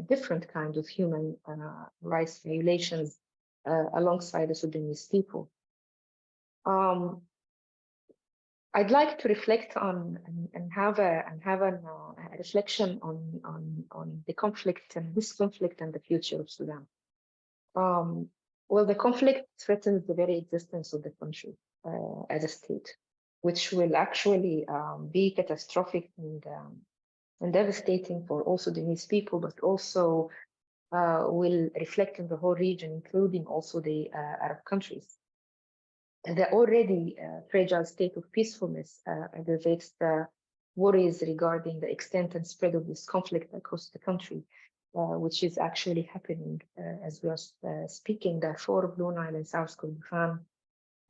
different kinds of human rights violations alongside the Sudanese people. I'd like to reflect on and have a reflection on the conflict and this conflict and the future of Sudan. Well, the conflict threatens the very existence of the country as a state, which will actually be catastrophic and devastating for all Sudanese people, but also will reflect in the whole region, including also the Arab countries. The already fragile state of peacefulness aggravates the worries regarding the extent and spread of this conflict across the country, which is actually happening as we are speaking. Darfur, Blue Nile, and South Kordofan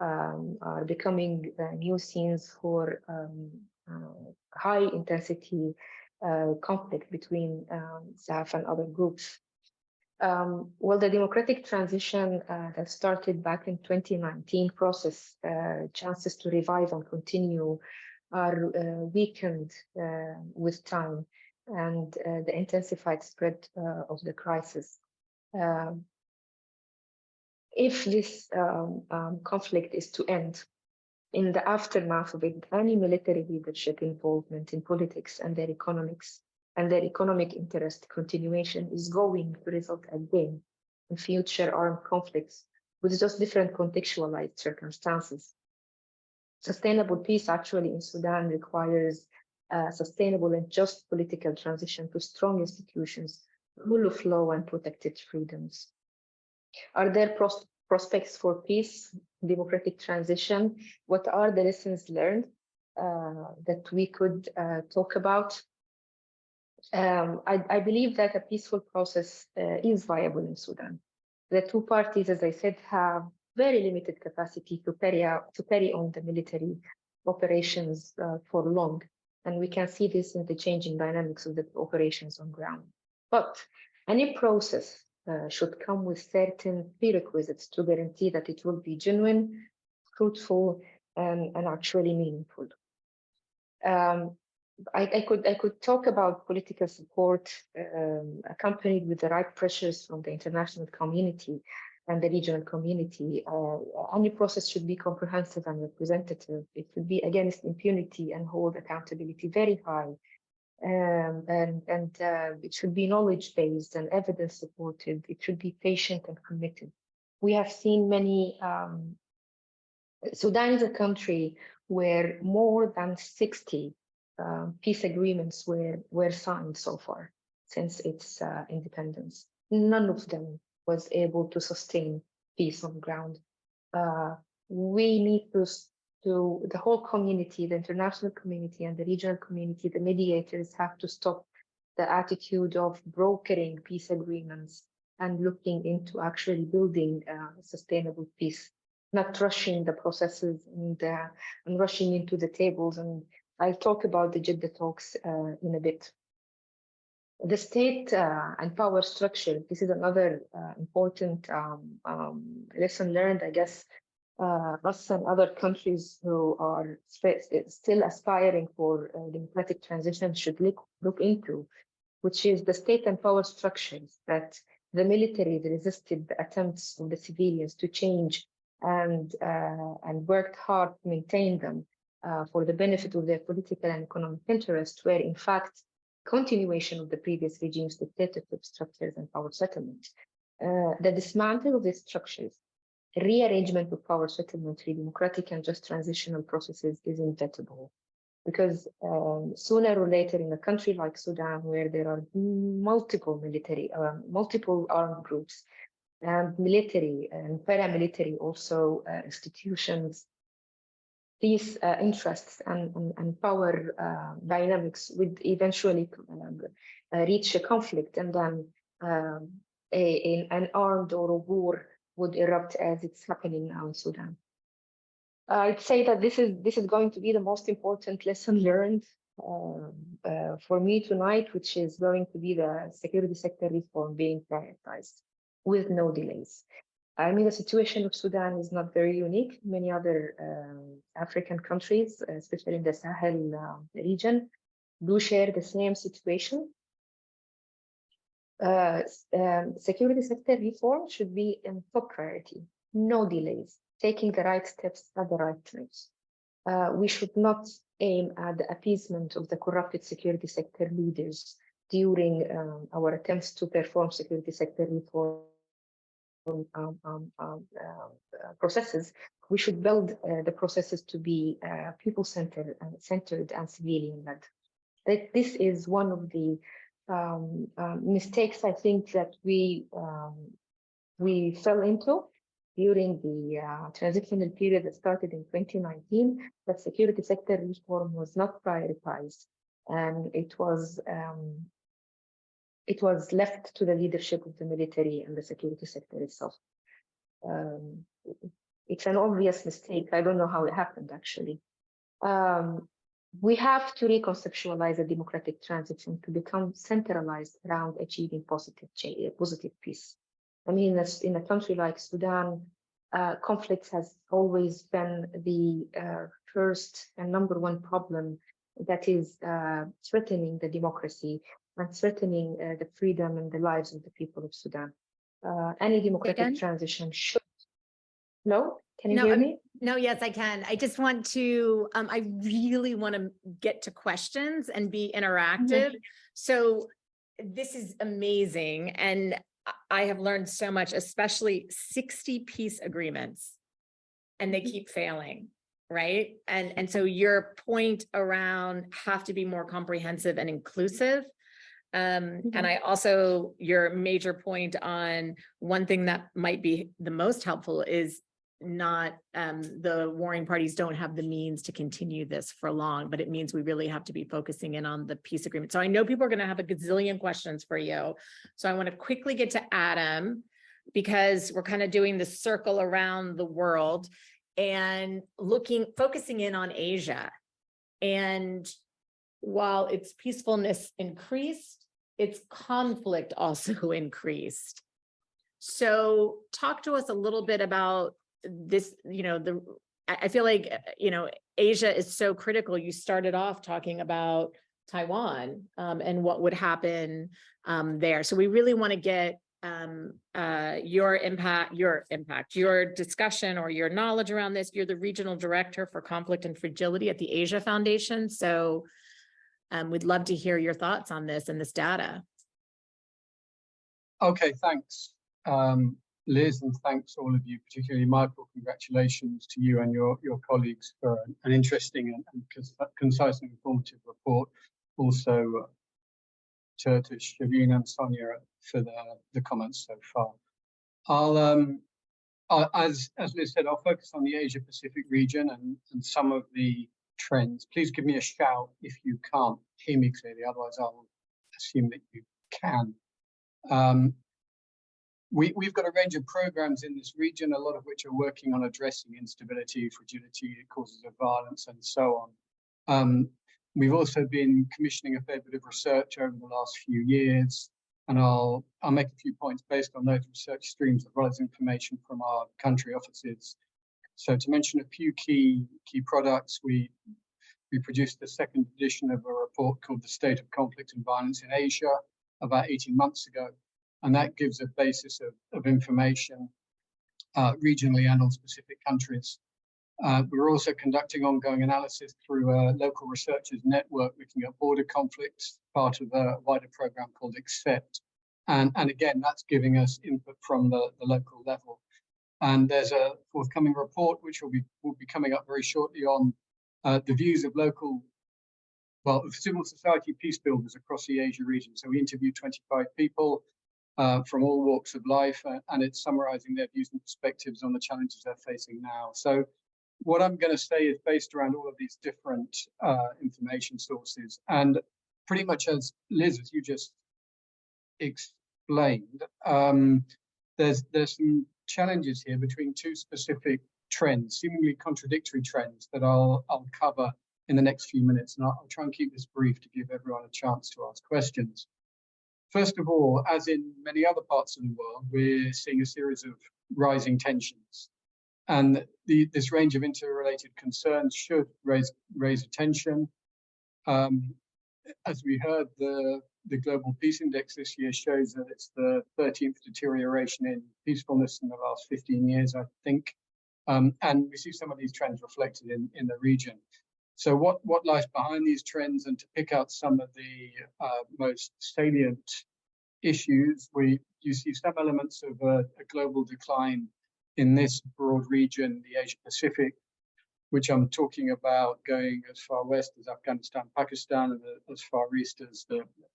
are becoming new scenes for high intensity conflict between SAF and other groups. Well, the democratic transition that started back in 2019 process, chances to revive and continue are weakened with time and the intensified spread of the crisis. If this conflict is to end in the aftermath of it, any military leadership involvement in politics and their economics and their economic interest continuation is going to result again in future armed conflicts with just different contextualized circumstances. Sustainable peace actually in Sudan requires sustainable and just political transition to strong institutions, rule of law, and protected freedoms. Are there prospects for peace, democratic transition? What are the lessons learned that we could talk about? I believe that a peaceful process is viable in Sudan. The two parties, as I said, have very limited capacity to carry on the military operations for long. And we can see this in the changing dynamics of the operations on ground. But any process should come with certain prerequisites to guarantee that it will be genuine, fruitful, and actually meaningful. I could talk about political support accompanied with the right pressures from the international community and the regional community. Any process should be comprehensive and representative. It should be against impunity and hold accountability very high. And it should be knowledge-based and evidence-supported. It should be patient and committed. We have seen many, Sudan is a country where more than 60 peace agreements were signed so far since its independence. None of them was able to sustain peace on the ground. We need to the whole community, the international community and the regional community, the mediators have to stop the attitude of brokering peace agreements and looking into actually building sustainable peace, not rushing the processes and rushing into the tables. And I'll talk about the Jeddah talks in a bit. The state and power structure, this is another important lesson learned, I guess. Us and other countries who are still aspiring for democratic transition should look into, which is the state and power structures that the military resisted the attempts of the civilians to change and worked hard to maintain them. for the benefit of their political and economic interests, were in fact continuation of the previous regime's dictatorship structures and power settlement. The dismantling of these structures, rearrangement of power settlement through democratic and just transitional processes is inevitable. Because sooner or later, in a country like Sudan, where there are multiple armed groups, and military and paramilitary also institutions, these interests and power dynamics would eventually reach a conflict, and then an armed or a war would erupt, as it's happening now in Sudan. I'd say that this is going to be the most important lesson learned for me tonight, which is going to be the security sector reform being prioritized with no delays. I mean, the situation of Sudan is not very unique. Many other African countries, especially in the Sahel region, do share the same situation. Security sector reform should be in top priority, no delays, taking the right steps at the right times. We should not aim at the appeasement of the corrupted security sector leaders during our attempts to perform security sector reform processes. We should build the processes to be people-centered and civilian-led. This is one of the mistakes I think that we fell into during the transitional period that started in 2019. That security sector reform was not prioritized, and it was left to the leadership of the military and the security sector itself. It's an obvious mistake. I don't know how it happened, actually. We have to reconceptualize a democratic transition to become centralized around achieving positive peace. I mean, in a country like Sudan, conflicts has always been the first and number one problem that is threatening the democracy and threatening the freedom and the lives of the people of Sudan. Any democratic transition should. No? Can you hear me? No, yes, I can. I just want to, I really want to get to questions and be interactive. So this is amazing. And I have learned so much, especially 60 peace agreements, and they keep failing, right? And so your point around have to be more comprehensive and inclusive. And I also, your major point on one thing that might be the most helpful is not the warring parties don't have the means to continue this for long, but it means we really have to be focusing in on the peace agreement. So I know people are going to have a gazillion questions for you. So I want to quickly get to Adam, because we're kind of doing this circle around the world and focusing in on Asia. And while its peacefulness increased, its conflict also increased. So talk to us a little bit about this, I feel like, Asia is so critical. You started off talking about Taiwan and what would happen there. So we really want to get your discussion or your knowledge around this. You're the regional director for conflict and fragility at the Asia Foundation. So we'd love to hear your thoughts on this and this data. Okay, thanks. Liz, and thanks all of you, particularly Michael. Congratulations to you and your colleagues for an interesting and concise and informative report. Also to Shaveen and Sonya for the comments so far. As Liz said, I'll focus on the Asia Pacific region and some of the trends. Please give me a shout if you can't hear me clearly, otherwise I'll assume that you can. We've got a range of programs in this region, a lot of which are working on addressing instability, fragility, causes of violence, and so on. We've also been commissioning a fair bit of research over the last few years, and I'll make a few points based on those research streams as well as information from our country offices. So to mention a few key products, we produced the second edition of a report called The State of Conflict and Violence in Asia about 18 months ago. And that gives a basis of information regionally and on specific countries. We're also conducting ongoing analysis through a local researchers network looking at border conflicts, part of a wider program called Accept. And again, that's giving us input from the local level. And there's a forthcoming report which will be coming up very shortly on the views of local, well, civil society peace builders across the Asia region. So we interviewed 25 people from all walks of life, and it's summarizing their views and perspectives on the challenges they're facing now. So what I'm going to say is based around all of these different information sources, and pretty much as Liz, as you just explained, there's some challenges here between two specific trends, seemingly contradictory trends that I'll cover in the next few minutes, and I'll try and keep this brief to give everyone a chance to ask questions. First of all, as in many other parts of the world, we're seeing a series of rising tensions. And this range of interrelated concerns should raise attention. As we heard, the Global Peace Index this year shows that it's the 13th deterioration in peacefulness in the last 15 years, I think. And we see some of these trends reflected in the region. So what lies behind these trends, and to pick out some of the most salient issues, you see some elements of a global decline in this broad region, the Asia Pacific, which I'm talking about going as far west as Afghanistan, Pakistan, and as far east as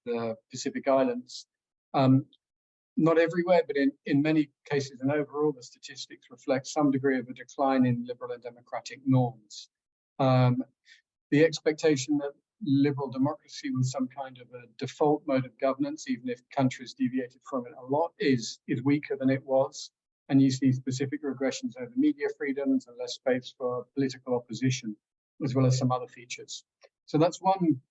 the Pacific Islands. Not everywhere, but in many cases and overall, the statistics reflect some degree of a decline in liberal and democratic norms. The expectation that liberal democracy was some kind of a default mode of governance, even if countries deviated from it a lot, is weaker than it was. And you see specific regressions over media freedoms and less space for political opposition, as well as some other features. So that's one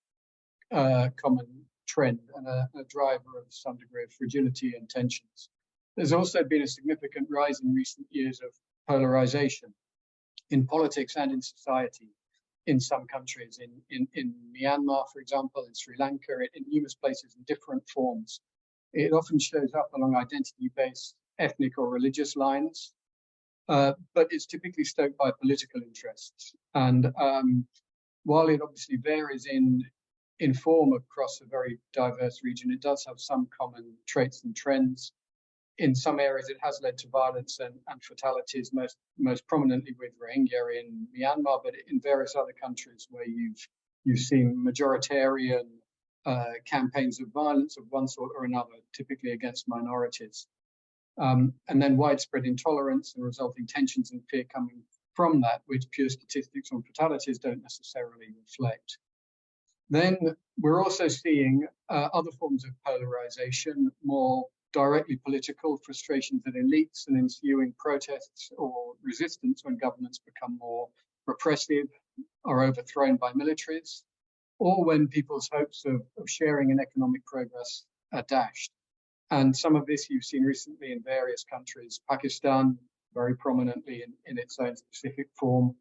common trend and a driver of some degree of fragility and tensions. There's also been a significant rise in recent years of polarization in politics and in society in some countries, in Myanmar, for example, in Sri Lanka, in numerous places in different forms. It often shows up along identity-based ethnic or religious lines, but it's typically stoked by political interests. And while it obviously varies in form across a very diverse region, it does have some common traits and trends. In some areas, it has led to violence and fatalities, most prominently with Rohingya in Myanmar, but in various other countries where you've seen majoritarian campaigns of violence of one sort or another, typically against minorities. And then widespread intolerance and resulting tensions and fear coming from that, which pure statistics on fatalities don't necessarily reflect. Then we're also seeing other forms of polarization, more directly political frustrations at elites and ensuing protests or resistance when governments become more repressive or overthrown by militaries, or when people's hopes of sharing in economic progress are dashed. And some of this you've seen recently in various countries, Pakistan very prominently in its own specific form,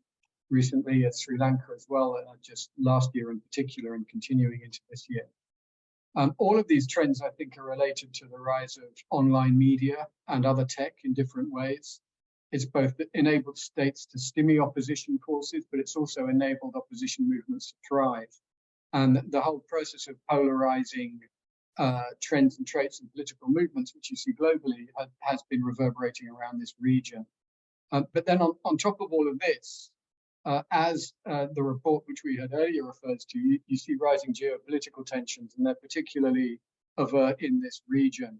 recently at Sri Lanka as well, just last year in particular and continuing into this year. All of these trends, I think, are related to the rise of online media and other tech in different ways. It's both enabled states to stimulate opposition forces, but it's also enabled opposition movements to thrive. And the whole process of polarizing trends and traits and political movements, which you see globally, has been reverberating around this region. But then on top of all of this, as the report which we had earlier refers to, you see rising geopolitical tensions, and they're particularly overt in this region.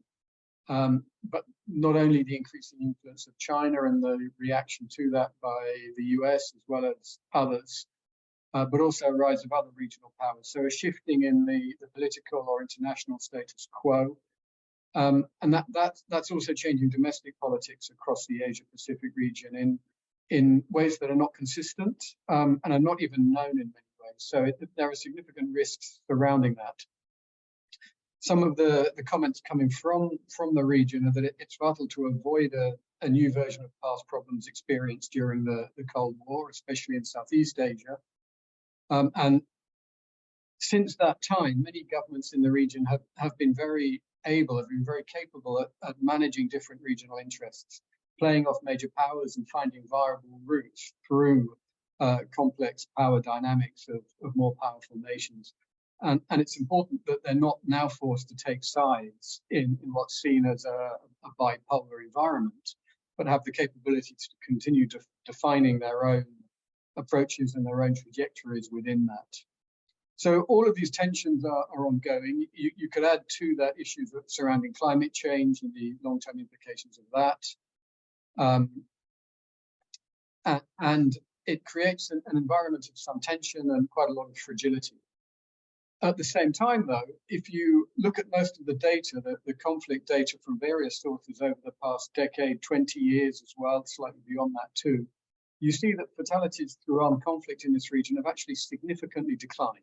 But not only the increasing influence of China and the reaction to that by the US as well as others, but also a rise of other regional powers. So a shifting in the political or international status quo. And that's also changing domestic politics across the Asia-Pacific region in ways that are not consistent and are not even known in many ways. So there are significant risks surrounding that. Some of the comments coming from the region are that it's vital to avoid a new version of past problems experienced during the Cold War, especially in Southeast Asia. And since that time, many governments in the region have been very capable at managing different regional interests, playing off major powers and finding viable routes through complex power dynamics of more powerful nations. And it's important that they're not now forced to take sides in what's seen as a bipolar environment, but have the capability to continue defining their own approaches and their own trajectories within that. So all of these tensions are ongoing. You could add to that issues surrounding climate change and the long-term implications of that. And it creates an environment of some tension and quite a lot of fragility. At the same time, though, if you look at most of the data, the conflict data from various sources over the past decade, 20 years as well, slightly beyond that too, you see that fatalities through armed conflict in this region have actually significantly declined.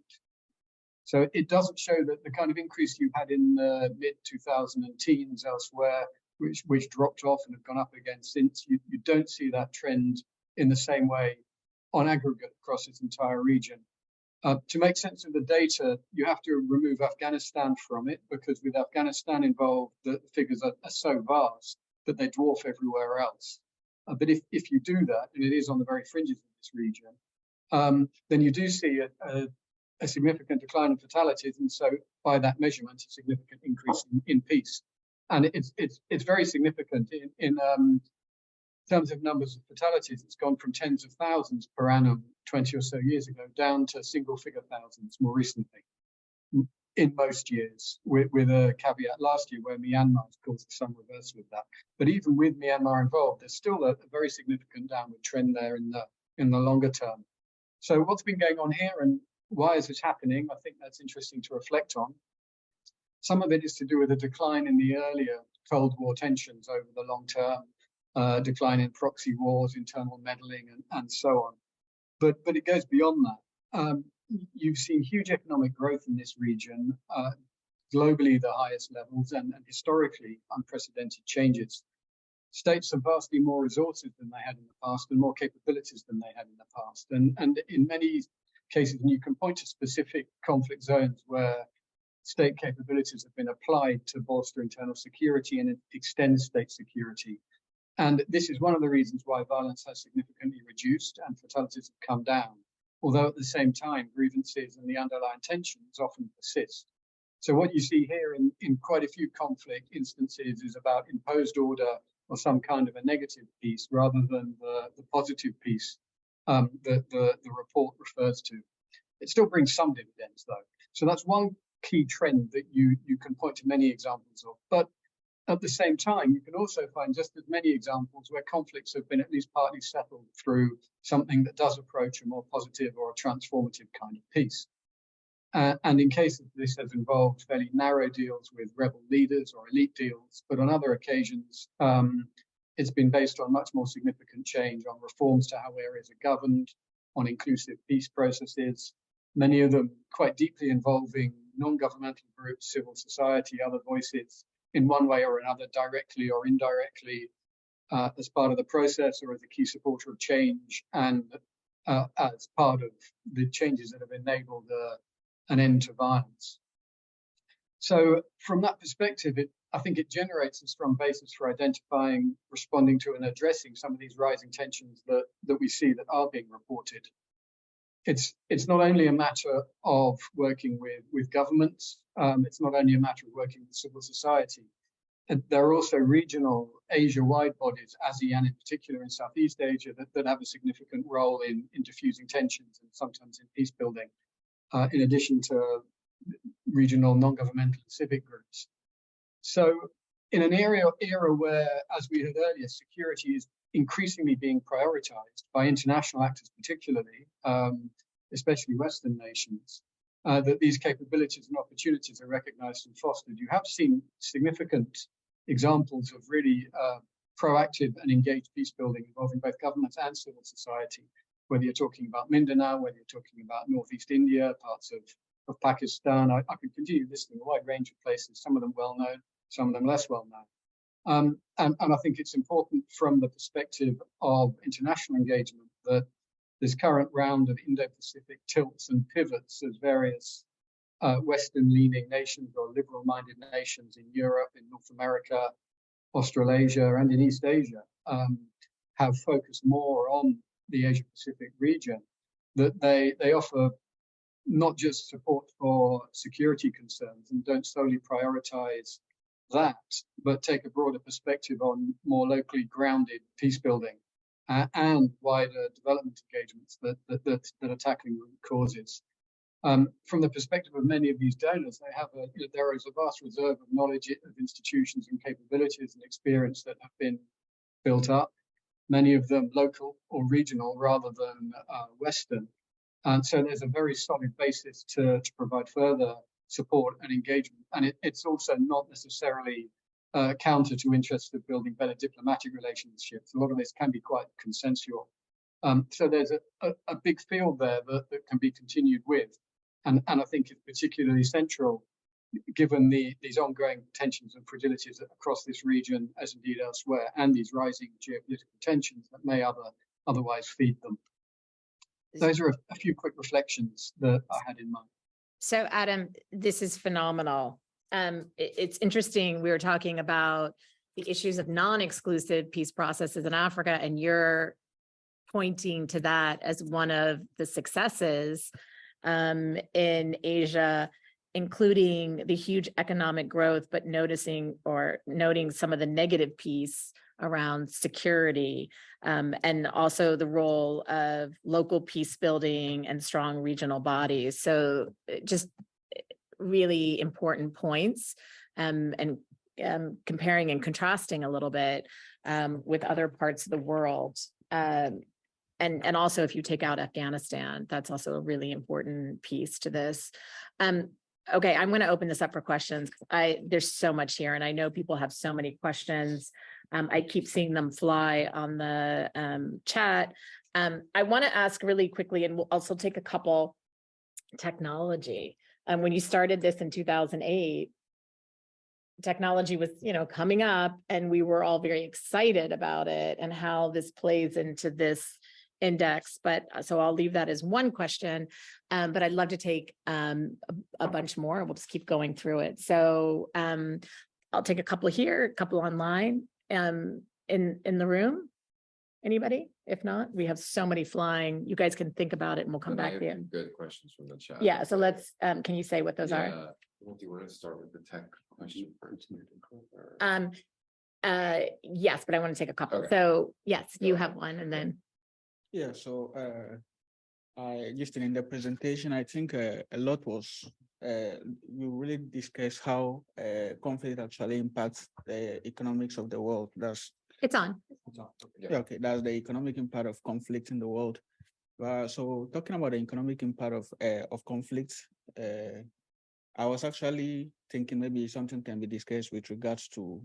So it doesn't show that the kind of increase you had in the mid-2010s elsewhere, which dropped off and have gone up again since, you don't see that trend in the same way on aggregate across its entire region. To make sense of the data, you have to remove Afghanistan from it, because with Afghanistan involved, the figures are so vast that they dwarf everywhere else. But if you do that, and it is on the very fringes of this region, then you do see a significant decline in fatalities, and so by that measurement, a significant increase in peace. And it's very significant in terms of numbers of fatalities. It's gone from tens of thousands per annum 20 or so years ago down to single-figure thousands more recently, in most years, with a caveat last year where Myanmar caused some reversal of that. But even with Myanmar involved, there's still a very significant downward trend there in the longer term. So what's been going on here and why is this happening? I think that's interesting to reflect on. Some of it is to do with a decline in the earlier Cold War tensions over the long term, decline in proxy wars, internal meddling, and so on. But it goes beyond that. You've seen huge economic growth in this region, globally the highest levels, and historically unprecedented changes. States have vastly more resources than they had in the past and more capabilities than they had in the past. And in many cases, and you can point to specific conflict zones where state capabilities have been applied to bolster internal security and extend state security. And this is one of the reasons why violence has significantly reduced and fatalities have come down, although at the same time, grievances and the underlying tensions often persist. So what you see here in quite a few conflict instances is about imposed order or some kind of a negative peace rather than the positive peace that the report refers to. It still brings some dividends, though. So that's one key trend that you can point to many examples of. But at the same time, you can also find just as many examples where conflicts have been at least partly settled through something that does approach a more positive or a transformative kind of peace. And in cases, this has involved fairly narrow deals with rebel leaders or elite deals, but on other occasions, it's been based on much more significant change, on reforms to how areas are governed, on inclusive peace processes, many of them quite deeply involving non-governmental groups, civil society, other voices, in one way or another, directly or indirectly, as part of the process or as a key supporter of change, and as part of the changes that have enabled an end to violence. So from that perspective, I think it generates a strong basis for identifying, responding to, and addressing some of these rising tensions that we see that are being reported. It's not only a matter of working with governments, it's not only a matter of working with civil society. And there are also regional Asia-wide bodies, ASEAN in particular in Southeast Asia, that have a significant role in diffusing tensions and sometimes in peace building, in addition to regional non-governmental civic groups. So in an era where, as we heard earlier, security is increasingly being prioritized by international actors particularly, especially Western nations, that these capabilities and opportunities are recognized and fostered. You have seen significant examples of really proactive and engaged peace building involving both governments and civil society, whether you're talking about Mindanao, whether you're talking about Northeast India, parts of Pakistan. I could continue listing a wide range of places, some of them well known, some of them less well known. And I think it's important from the perspective of international engagement that this current round of Indo-Pacific tilts and pivots as various Western-leaning nations or liberal-minded nations in Europe, in North America, Australasia, and in East Asia have focused more on the Asia Pacific region, that they offer not just support for security concerns and don't solely prioritize that, but take a broader perspective on more locally grounded peace building and wider development engagements that are tackling root causes. From the perspective of many of these donors, there is a vast reserve of knowledge of institutions and capabilities and experience that have been built up, many of them local or regional rather than Western. And so there's a very solid basis to provide further support and engagement. And it's also not necessarily counter to interests of building better diplomatic relationships. A lot of this can be quite consensual. So there's a big field there that can be continued with. And I think it's particularly central given these ongoing tensions and fragilities across this region, as indeed elsewhere, and these rising geopolitical tensions that may otherwise feed them. Those are a few quick reflections that I had in mind. So Adam, this is phenomenal. It's interesting. We were talking about the issues of non-exclusive peace processes in Africa, and you're pointing to that as one of the successes in Asia, including the huge economic growth, but noting some of the negative piece around security, and also the role of local peace building and strong regional bodies. So just really important points, and comparing and contrasting a little bit with other parts of the world. And also, if you take out Afghanistan, that's also a really important piece to this. Okay, I'm going to open this up for questions. There's so much here, and I know people have so many questions. I keep seeing them fly on the chat. I want to ask really quickly, and we'll also take a couple. Technology. When you started this in 2008, technology was, coming up, and we were all very excited about it and how this plays into this index. But so I'll leave that as one question, but I'd love to take a bunch more. We'll just keep going through it. So I'll take a couple here, a couple online, in the room. Anybody? If not, we have so many flying. You guys can think about it, and we'll come back to you. Good questions from the chat. Yeah. So let's. Can you say what those are? Well, do you want to start with the tech question first? Yes, but I want to take a couple. Okay. So yes, you have one, and then. Yeah, so just in the presentation, I think a lot was, we really discussed how conflict actually impacts the economics of the world. It's on. Yeah, okay, that's the economic impact of conflict in the world. So talking about the economic impact of conflict, I was actually thinking maybe something can be discussed with regards to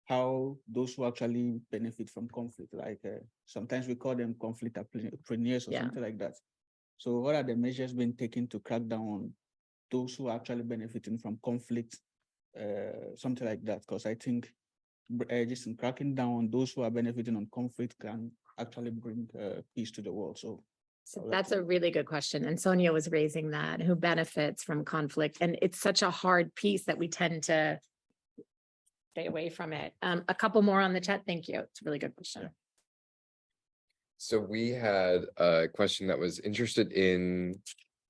how those who actually benefit from conflict, like sometimes we call them conflict entrepreneurs or something like that. So what are the measures being taken to crack down on those who are actually benefiting from conflict, something like that? Because I think just in cracking down on those who are benefiting on conflict can actually bring peace to the world. So that's a really good question. And Sonya was raising that, who benefits from conflict. And it's such a hard piece that we tend to stay away from it. A couple more on the chat. Thank you. It's a really good question. So we had a question that was interested in,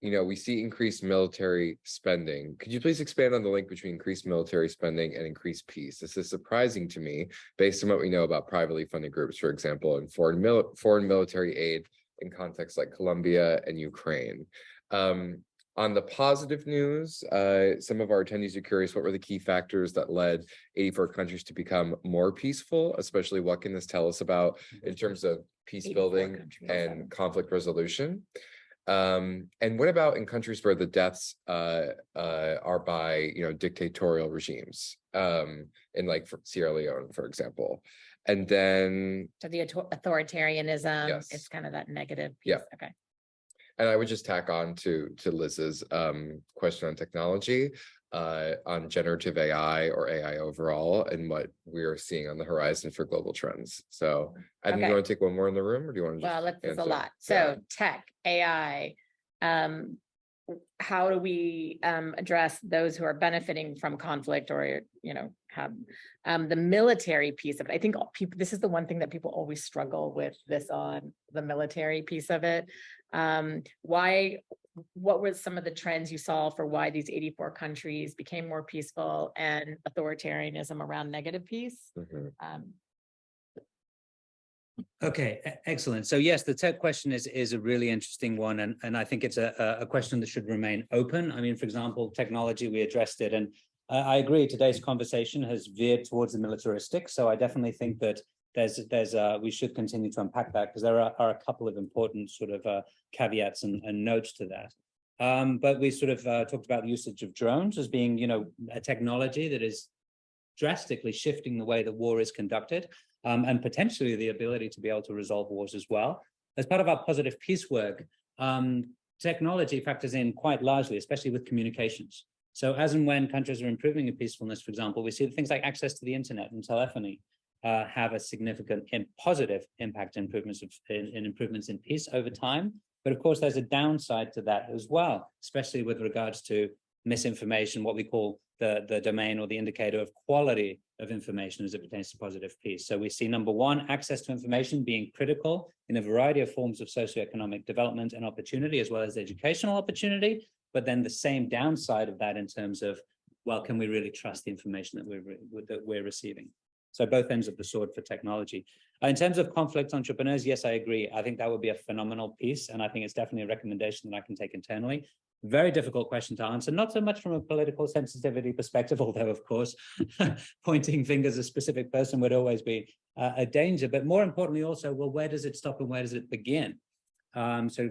we see increased military spending. Could you please expand on the link between increased military spending and increased peace? This is surprising to me based on what we know about privately funded groups, for example, and foreign military aid in contexts like Colombia and Ukraine. On the positive news, some of our attendees are curious, what were the key factors that led 84 countries to become more peaceful, especially what can this tell us about in terms of peace building and conflict resolution? And what about in countries where the deaths are by, dictatorial regimes, in like Sierra Leone, for example? And then So the authoritarianism, yes. It's kind of that negative piece. Yeah. Okay. And I would just tack on to Liz's question on technology, on generative AI or AI overall, and what we are seeing on the horizon for global trends. So, I think you want to take one more in the room, or do you want to? Well, there's a answer? lot. So tech, AI, how do we address those who are benefiting from conflict, or, you know, have the military piece of it? I think people, this is the one thing that people always struggle with, this on the military piece of it. What were some of the trends you saw for why these 84 countries became more peaceful, and authoritarianism around negative peace? Okay, excellent. So yes, the tech question is a really interesting one, and I think it's a question that should remain open. I mean, for example, technology, we addressed it, and I agree today's conversation has veered towards the militaristic. So I definitely think that we should continue to unpack that, because there are a couple of important sort of caveats and notes to that. But we sort of talked about the usage of drones as being, you know, a technology that is drastically shifting the way that war is conducted, and potentially the ability to be able to resolve wars as well. As part of our positive peace work, technology factors in quite largely, especially with communications. So as and when countries are improving in peacefulness, for example, we see that things like access to the internet and telephony have a significant and positive impact in improvements in peace over time. But of course, there's a downside to that as well, especially with regards to misinformation, what we call the domain or the indicator of quality of information as it pertains to positive peace. So we see, number one, access to information being critical in a variety of forms of socioeconomic development and opportunity, as well as educational opportunity. But then the same downside of that in terms of, well, can we really trust the information that we're receiving? So both ends of the sword for technology. In terms of conflict entrepreneurs, yes, I agree. I think that would be a phenomenal piece. And I think it's definitely a recommendation that I can take internally. Very difficult question to answer, not so much from a political sensitivity perspective, although, of course, pointing fingers at a specific person would always be a danger. But more importantly, also, well, where does it stop and where does it begin? So,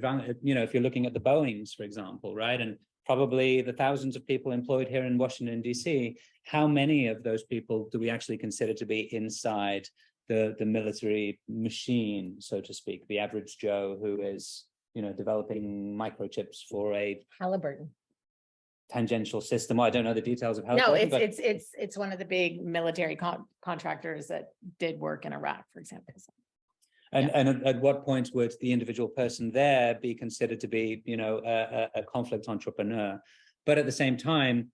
you know, if you're looking at the Boeings, for example, right, and probably the thousands of people employed here in Washington, D.C., how many of those people do we actually consider to be inside the military machine, so to speak, the average Joe who is, you know, developing microchips for a Halliburton. tangential system? I don't know the details of how. No, it's one of the big military contractors that did work in Iraq, for example. And at what point would the individual person there be considered to be, you know, a conflict entrepreneur? But at the same time,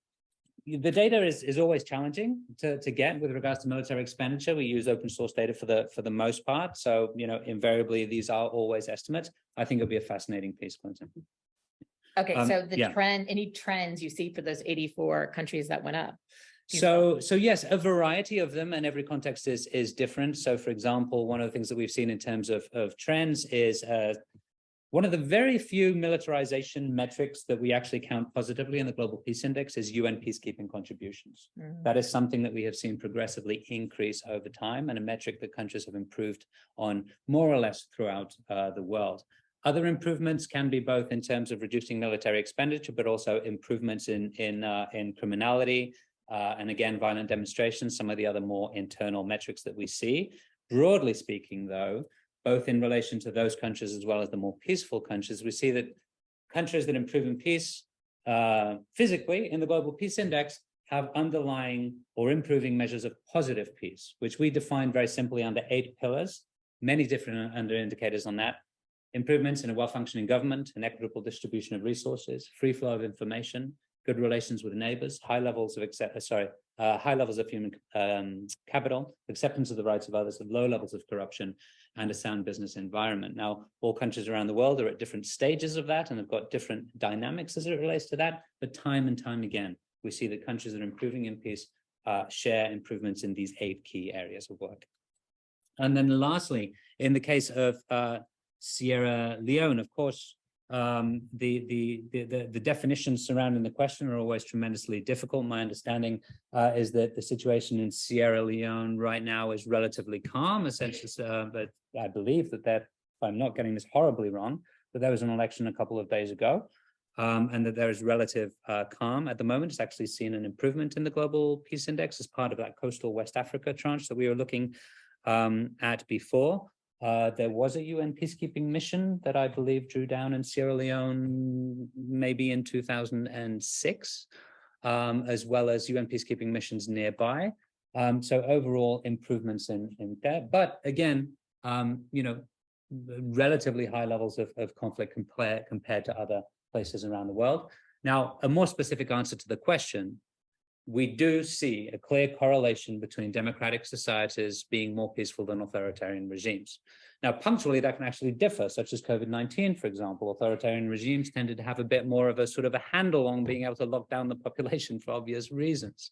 the data is always challenging to get with regards to military expenditure. We use open source data for the most part. So, you know, invariably, these are always estimates. I think it'll be a fascinating piece, Clinton. Okay, so the trend, any trends you see for those 84 countries that went up? So yes, a variety of them, and every context is different. So, for example, one of the things that we've seen in terms of trends is one of the very few militarization metrics that we actually count positively in the Global Peace Index is UN peacekeeping contributions. That is something that we have seen progressively increase over time, and a metric that countries have improved on more or less throughout the world. Other improvements can be both in terms of reducing military expenditure, but also improvements in criminality, and again, violent demonstrations, some of the other more internal metrics that we see. Broadly speaking, though, both in relation to those countries as well as the more peaceful countries, we see that countries that improve in peace physically in the Global Peace Index have underlying or improving measures of positive peace, which we define very simply under 8 pillars, many different under indicators on that. Improvements in a well-functioning government, an equitable distribution of resources, free flow of information, good relations with neighbors, high levels of human capital, acceptance of the rights of others, low levels of corruption, and a sound business environment. Now, all countries around the world are at different stages of that and have got different dynamics as it relates to that. But time and time again, we see that countries that are improving in peace share improvements in these 8 key areas of work. And then lastly, in the case of Sierra Leone, of course, the definitions surrounding the question are always tremendously difficult. My understanding is that the situation in Sierra Leone right now is relatively calm, essentially, but I believe that if I'm not getting this horribly wrong, that there was an election a couple of days ago, and that there is relative calm at the moment. It's actually seen an improvement in the Global Peace Index as part of that coastal West Africa tranche that we were looking at before. There was a UN peacekeeping mission that I believe drew down in Sierra Leone maybe in 2006, as well as UN peacekeeping missions nearby. So overall improvements in that. But again, you know, relatively high levels of conflict compared to other places around the world. Now, a more specific answer to the question, we do see a clear correlation between democratic societies being more peaceful than authoritarian regimes. Now, punctually, that can actually differ, such as COVID-19, for example. Authoritarian regimes tended to have a bit more of a sort of a handle on being able to lock down the population for obvious reasons.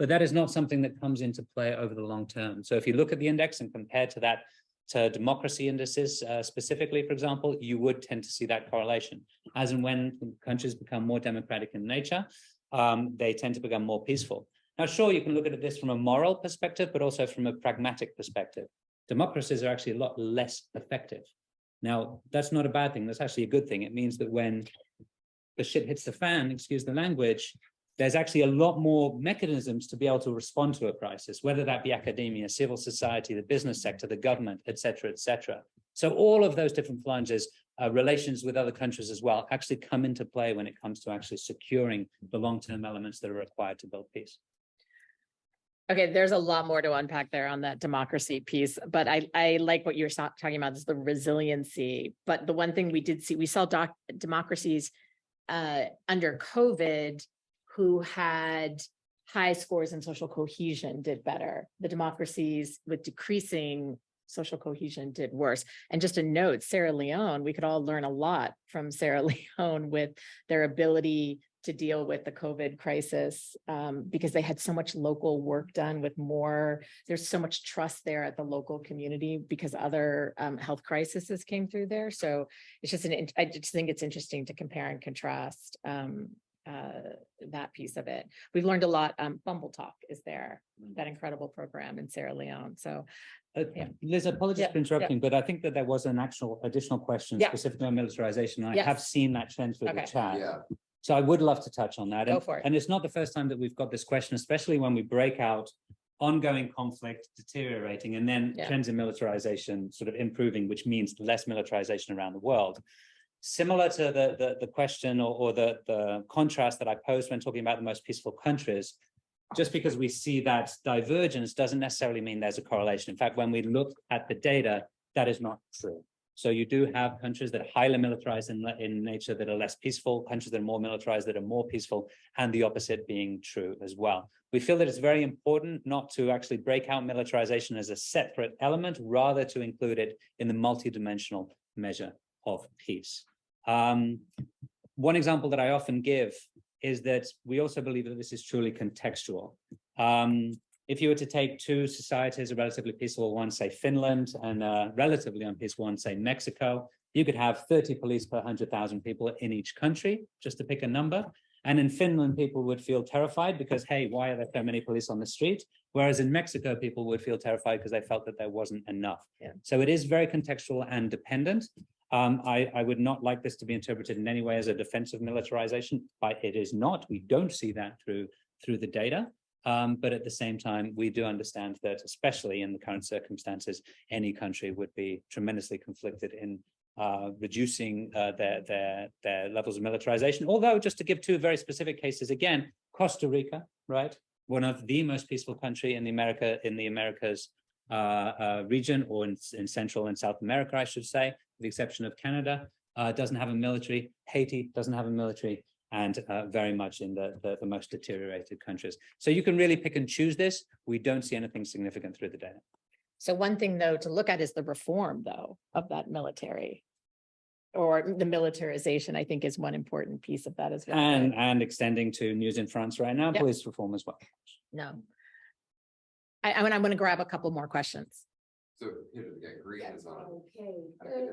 But that is not something that comes into play over the long term. So if you look at the index and compare to that, to democracy indices specifically, for example, you would tend to see that correlation. As and when countries become more democratic in nature, they tend to become more peaceful. Now, sure, you can look at this from a moral perspective, but also from a pragmatic perspective. Democracies are actually a lot less effective. Now, that's not a bad thing. That's actually a good thing. It means that when the shit hits the fan, excuse the language, there's actually a lot more mechanisms to be able to respond to a crisis, whether that be academia, civil society, the business sector, the government, et cetera, et cetera. So all of those different flanges, relations with other countries as well, actually come into play when it comes to actually securing the long-term elements that are required to build peace. Okay, there's a lot more to unpack there on that democracy piece, but I like what you're talking about, is the resiliency. But the one thing we did see, we saw democracies under COVID who had high scores in social cohesion did better. The democracies with decreasing social cohesion did worse. And just a note, Sierra Leone, we could all learn a lot from Sierra Leone with their ability to deal with the COVID crisis, because they had so much local work done with more, there's so much trust there at the local community because other health crises came through there. So it's just I just think it's interesting to compare and contrast that piece of it. We've learned a lot. Bumble Talk is there, that incredible program in Sierra Leone. So yeah. Liz, apologies for interrupting, but I think that there was an actual additional question specifically on militarization. I have seen that trend through the chat. Yeah. So I would love to touch on that. Go for it. And it's not the first time that we've got this question, especially when we break out ongoing conflict deteriorating and then trends in militarization sort of improving, which means less militarization around the world. Similar to the question or the contrast that I posed when talking about the most peaceful countries, just because we see that divergence doesn't necessarily mean there's a correlation. In fact, when we look at the data, that is not true. So you do have countries that are highly militarized in nature that are less peaceful, countries that are more militarized that are more peaceful, and the opposite being true as well. We feel that it's very important not to actually break out militarization as a separate element, rather to include it in the multidimensional measure of peace. One example that I often give is that we also believe that this is truly contextual. If you were to take two societies, a relatively peaceful one, say Finland, and a relatively unpeaceful one, say Mexico, you could have 30 police per 100,000 people in each country, just to pick a number. And in Finland, people would feel terrified because, hey, why are there so many police on the street? Whereas in Mexico, people would feel terrified because they felt that there wasn't enough. Yeah. So it is very contextual and dependent. I would not like this to be interpreted in any way as a defense of militarization, but it is not. We don't see that through the data. But at the same time, we do understand that, especially in the current circumstances, any country would be tremendously conflicted in reducing their levels of militarization. Although, just to give two very specific cases, again, Costa Rica, right, one of the most peaceful country in the Americas region, or in Central and South America, I should say, with the exception of Canada, doesn't have a military. Haiti doesn't have a military. And very much in the most deteriorated countries. So you can really pick and choose this. We don't see anything significant through the data. So one thing, though, to look at is the reform, though, of that military, or the militarization, I think, is one important piece of that as well. And extending to news in France right now, police reform as well. No. I'm going to grab a couple more questions. So, Green is on. Okay.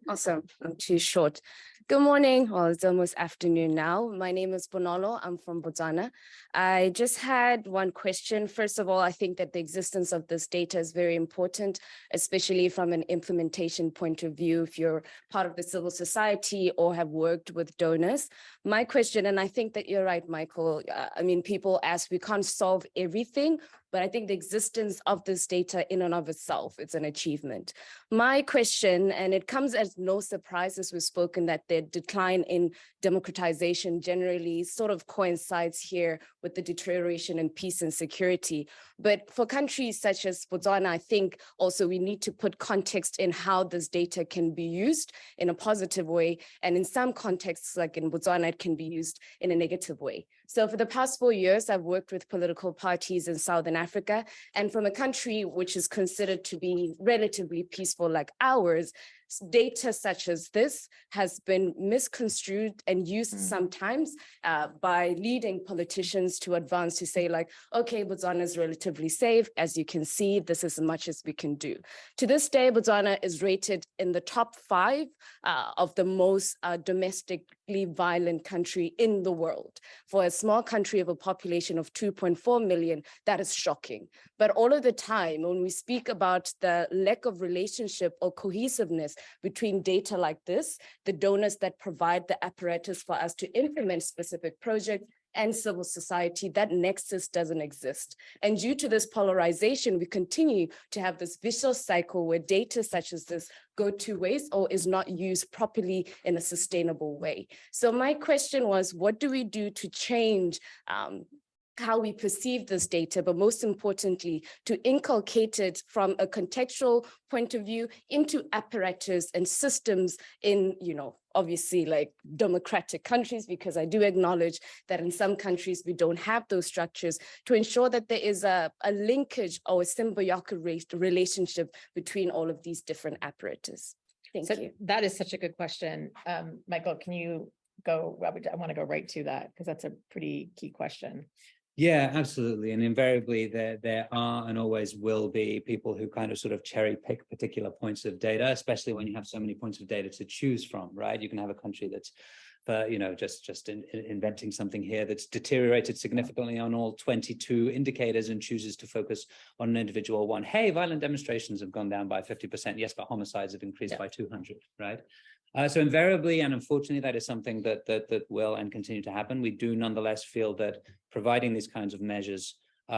Awesome. I'm too short. Good morning. Well, it's almost afternoon now. My name is Bonolo. I'm from Botswana. I just had one question. First of all, I think that the existence of this data is very important, especially from an implementation point of view, if you're part of the civil society or have worked with donors. My question, and I think that you're right, Michael, I mean, people ask, we can't solve everything, but I think the existence of this data in and of itself, it's an achievement. My question, and it comes comes as no surprise, as we've spoken, that the decline in democratization generally sort of coincides here with the deterioration in peace and security. But for countries such as Botswana, I think also we need to put context in how this data can be used in a positive way. And in some contexts, like in Botswana, it can be used in a negative way. So for the past 4 years, I've worked with political parties in Southern Africa, and from a country which is considered to be relatively peaceful like ours, data such as this has been misconstrued and used sometimes by leading politicians to advance to say like, okay, Botswana is relatively safe. As you can see, this is as much as we can do. To this day, Botswana is rated in the top 5 of the most domestically violent country in the world. For a small country of a population of 2.4 million, that is shocking. But all of the time, when we speak about the lack of relationship or cohesiveness between data like this, the donors that provide the apparatus for us to implement specific projects, and civil society, that nexus doesn't exist. And due to this polarization, we continue to have this vicious cycle where data such as this go 2 ways or is not used properly in a sustainable way. So my question was, what do we do to change how we perceive this data, but most importantly, to inculcate it from a contextual point of view into apparatus and systems in, obviously like democratic countries, because I do acknowledge that in some countries we don't have those structures, to ensure that there is a linkage or a symbiotic relationship between all of these different apparatus. Thank you. That is such a good question. Michael, can you go? I want to go right to that because that's a pretty key question. Yeah, absolutely. And invariably there are and always will be people who kind of sort of cherry pick particular points of data, especially when you have so many points of data to choose from, right? You can have a country that's just inventing something here that's deteriorated significantly on all 22 indicators and chooses to focus on an individual one. Hey, violent demonstrations have gone down by 50%. Yes, but homicides have increased by 200, right? So invariably, and unfortunately, that is something that will and continue to happen. We do nonetheless feel that providing these kinds of measures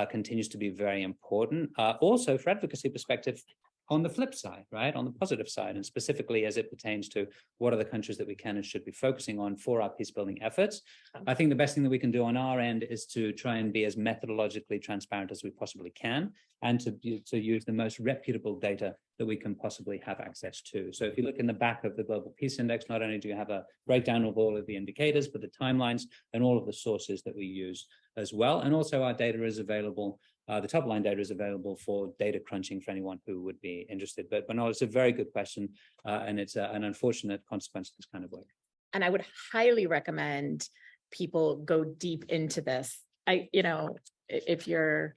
continues to be very important. Also, for advocacy perspective, on the flip side, right, on the positive side, and specifically as it pertains to what are the countries that we can and should be focusing on for our peace building efforts. I think the best thing that we can do on our end is to try and be as methodologically transparent as we possibly can, and to use the most reputable data that we can possibly have access to. So if you look in the back of the Global Peace Index, not only do you have a breakdown of all of the indicators, but the timelines and all of the sources that we use as well. And also our data is available. The top line data is available for data crunching for anyone who would be interested. But no, it's a very good question, and it's an unfortunate consequence of this kind of work. And I would highly recommend people go deep into this. If you're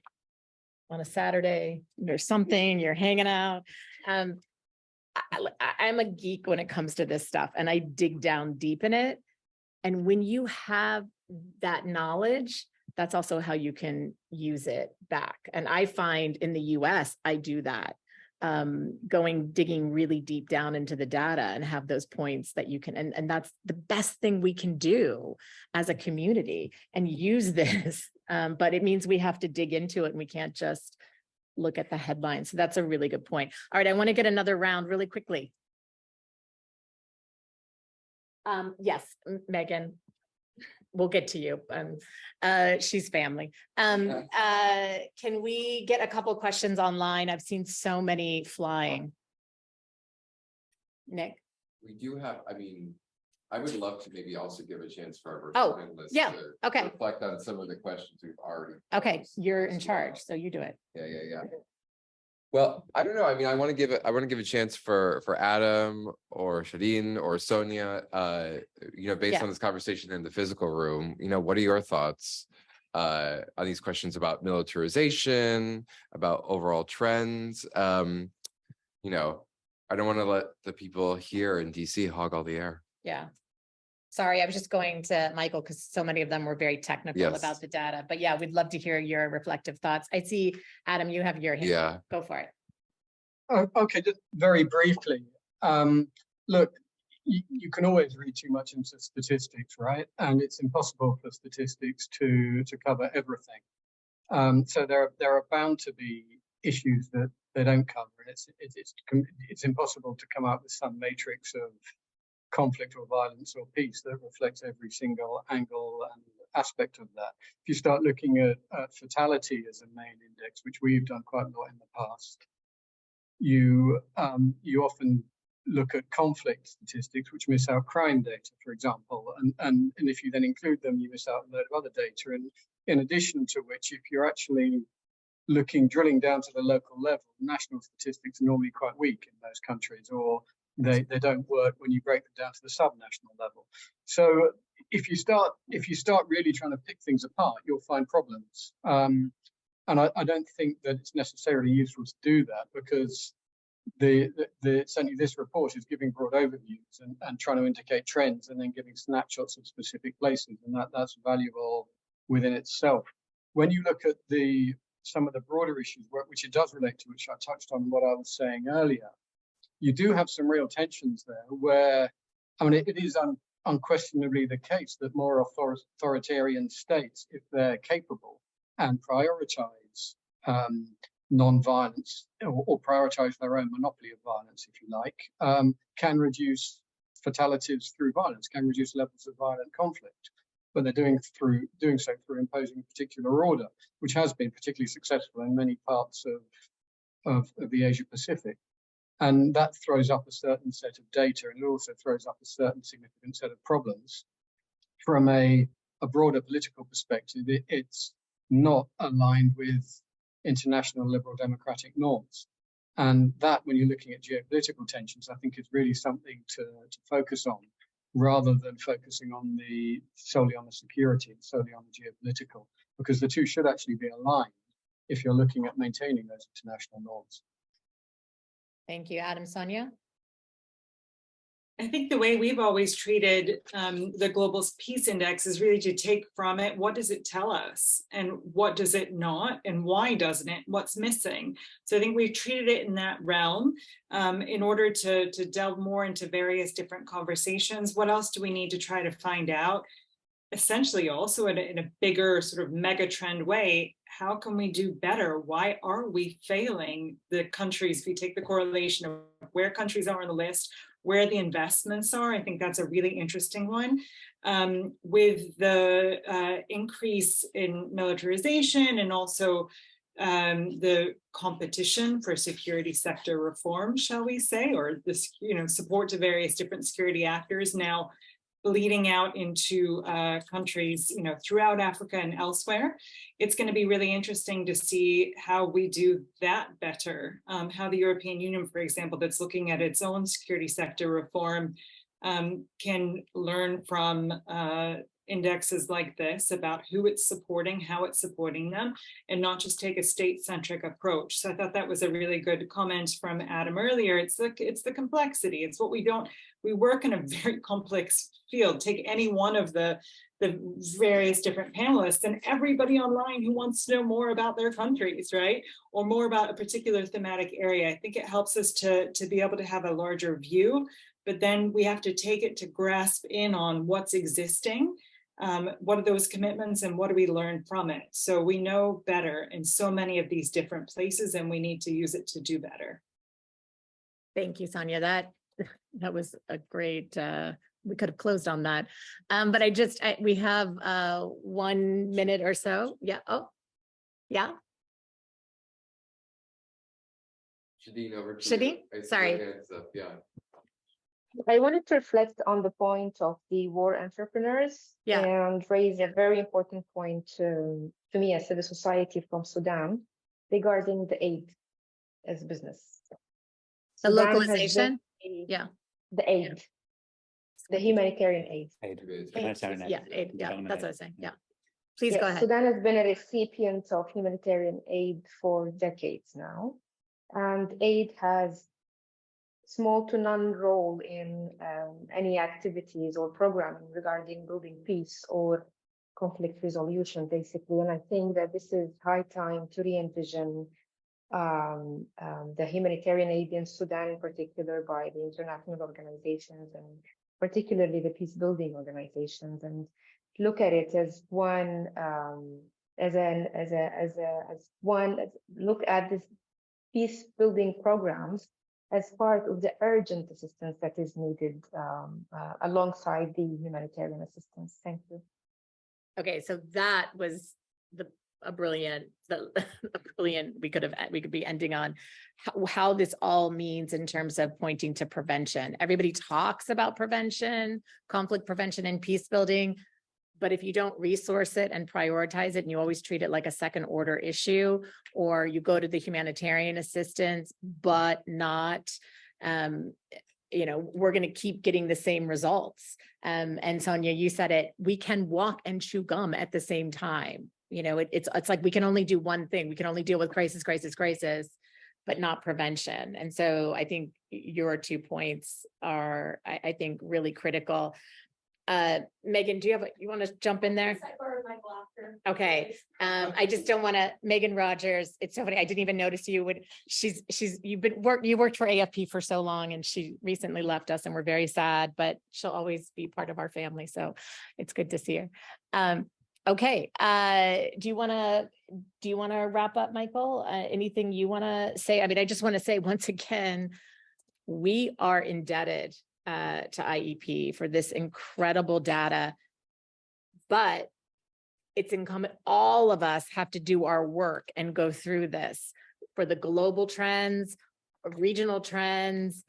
on a Saturday or something, you're hanging out. I'm a geek when it comes to this stuff, and I dig down deep in it. And when you have that knowledge, that's also how you can use it back. And I find in the US, I do that, digging really deep down into the data and have those points that you can, and that's the best thing we can do as a community and use this. But it means we have to dig into it and we can't just look at the headlines. So that's a really good point. All right, I want to get another round really quickly. Yes, Megan. We'll get to you. She's family. Can we get a couple questions online? I've seen so many flying. Nick? We do have, I would love to maybe also give a chance for Oh, our panelists yeah, to okay. reflect on some of the questions we've already. Okay, posed you're as in well. charge, so you do it. Yeah. Well, I don't know. I want to give a chance for Adam or Shadeen or Sonya, based on this conversation in the physical room, what are your thoughts on these questions about militarization, about overall trends? I don't want to let the people here in DC hog all the air. Yeah. Sorry, I was just going to Michael because so many of them were very technical about the data. But yeah, we'd love to hear your reflective thoughts. I see, Adam, you have your hand. Yeah. Go for it. Okay, just very briefly. Look, you can always read too much into statistics, right? And it's impossible for statistics to cover everything. So there are bound to be issues that they don't cover. It's impossible to come up with some matrix of conflict or violence or peace that reflects every single angle and aspect of that. If you start looking at fatality as a main index, which we've done quite a lot in the past, you often look at conflict statistics, which miss out crime data, for example, and if you then include them, you miss out a load of other data. And in addition to which, if you're actually drilling down to the local level, national statistics are normally quite weak in those countries, or they don't work when you break them down to the sub-national level. So if you start really trying to pick things apart, you'll find problems. And I don't think that it's necessarily useful to do that, because certainly this report is giving broad overviews and trying to indicate trends and then giving snapshots of specific places, and that's valuable within itself. When you look at some of the broader issues, which it does relate to, which I touched on what I was saying earlier, you do have some real tensions there where, I mean, it is unquestionably the case that more authoritarian states, if they're capable and prioritize non-violence or prioritize their own monopoly of violence, if you like, can reduce fatalities through violence, can reduce levels of violent conflict. But they're doing so through imposing a particular order, which has been particularly successful in many parts of the Asia Pacific. And that throws up a certain set of data, and it also throws up a certain significant set of problems. From a broader political perspective, it's not aligned with international liberal democratic norms. And that, when you're looking at geopolitical tensions, I think is really something to focus on, rather than focusing on solely on the security and solely on the geopolitical, because the two should actually be aligned if you're looking at maintaining those international norms. Thank you, Adam. Sonya? I think the way we've always treated the Global Peace Index is really to take from it, what does it tell us, and what does it not, and why doesn't it, what's missing? So I think we've treated it in that realm in order to delve more into various different conversations. What else do we need to try to find out? Essentially also in a bigger sort of mega trend way, how can we do better? Why are we failing the countries? If you take the correlation of where countries are on the list, where the investments are, I think that's a really interesting one. With the increase in militarization and also the competition for security sector reform, shall we say, or this, support to various different security actors now bleeding out into countries, throughout Africa and elsewhere. It's going to be really interesting to see how we do that better. How the European Union, for example, that's looking at its own security sector reform, can learn from indexes like this about who it's supporting, how it's supporting them, and not just take a state-centric approach. So I thought that was a really good comment from Adam earlier. It's the complexity. It's what we work in a very complex field. Take any one of the various different panelists and everybody online who wants to know more about their countries, right? Or more about a particular thematic area. I think it helps us to be able to have a larger view, but then we have to take it to grasp in on what's existing. What are those commitments and what do we learn from it? So we know better in so many of these different places, and we need to use it to do better. Thank you, Sonya. That was a great, we could have closed on that. But we have 1 minute or so. Yeah. Oh, yeah. Shadeen, over to Shadeen? you. Sorry. Yeah. I wanted to reflect on the point of the war entrepreneurs and raise a very important point to me as civil society from Sudan regarding the aid as business. The Sudan localization? The aid, the humanitarian aid. Aid. Yeah, that's what I was saying. Yeah. Please go ahead. Sudan has been a recipient of humanitarian aid for decades now, and aid has small to none role in any activities or programming regarding building peace or conflict resolution, basically. And I think that this is high time to re-envision the humanitarian aid in Sudan, in particular by the international organizations and particularly the peacebuilding organizations, and look at it as one, look at this peace building programs as part of the urgent assistance that is needed alongside the humanitarian assistance. Thank you. Okay, so that was a brilliant we could be ending on how this all means in terms of pointing to prevention. Everybody talks about prevention, conflict prevention and peace building, but if you don't resource it and prioritize it, and you always treat it like a second order issue, or you go to the humanitarian assistance, but not, we're going to keep getting the same results. And Sonya, you said it, we can walk and chew gum at the same time. It's like we can only do one thing. We can only deal with crisis, but not prevention. And so I think your 2 points are, I think, really critical. Megan, you want to jump in there? Okay. I just don't want to, Megan Rogers, it's so funny. I didn't even notice you you worked for AFP for so long, and she recently left us, and we're very sad, but she'll always be part of our family. So it's good to see her. Okay. Do you want to wrap up, Michael? Anything you want to say? I mean, I just want to say once again, we are indebted to IEP for this incredible data, but it's incumbent, all of us have to do our work and go through this for the global trends, regional trends,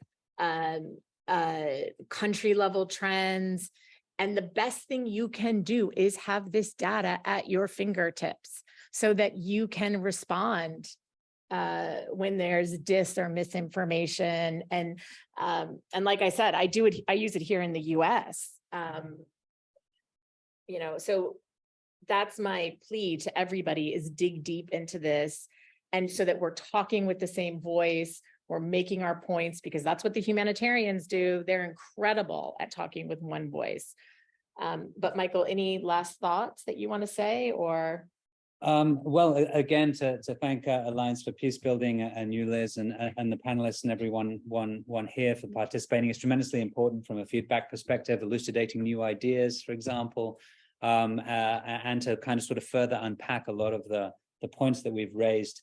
country level trends. And the best thing you can do is have this data at your fingertips so that you can respond when there's dis or misinformation. And like I said, I use it here in the US. So that's my plea to everybody, is dig deep into this, and so that we're talking with the same voice, we're making our points, because that's what the humanitarians do. They're incredible at talking with one voice. But Michael, any last thoughts that you want to say, or? Well, again, to thank Alliance for Peacebuilding and you, Liz, and the panelists and everyone here for participating. It's tremendously important from a feedback perspective, elucidating new ideas, for example, and to kind of sort of further unpack a lot of the points that we've raised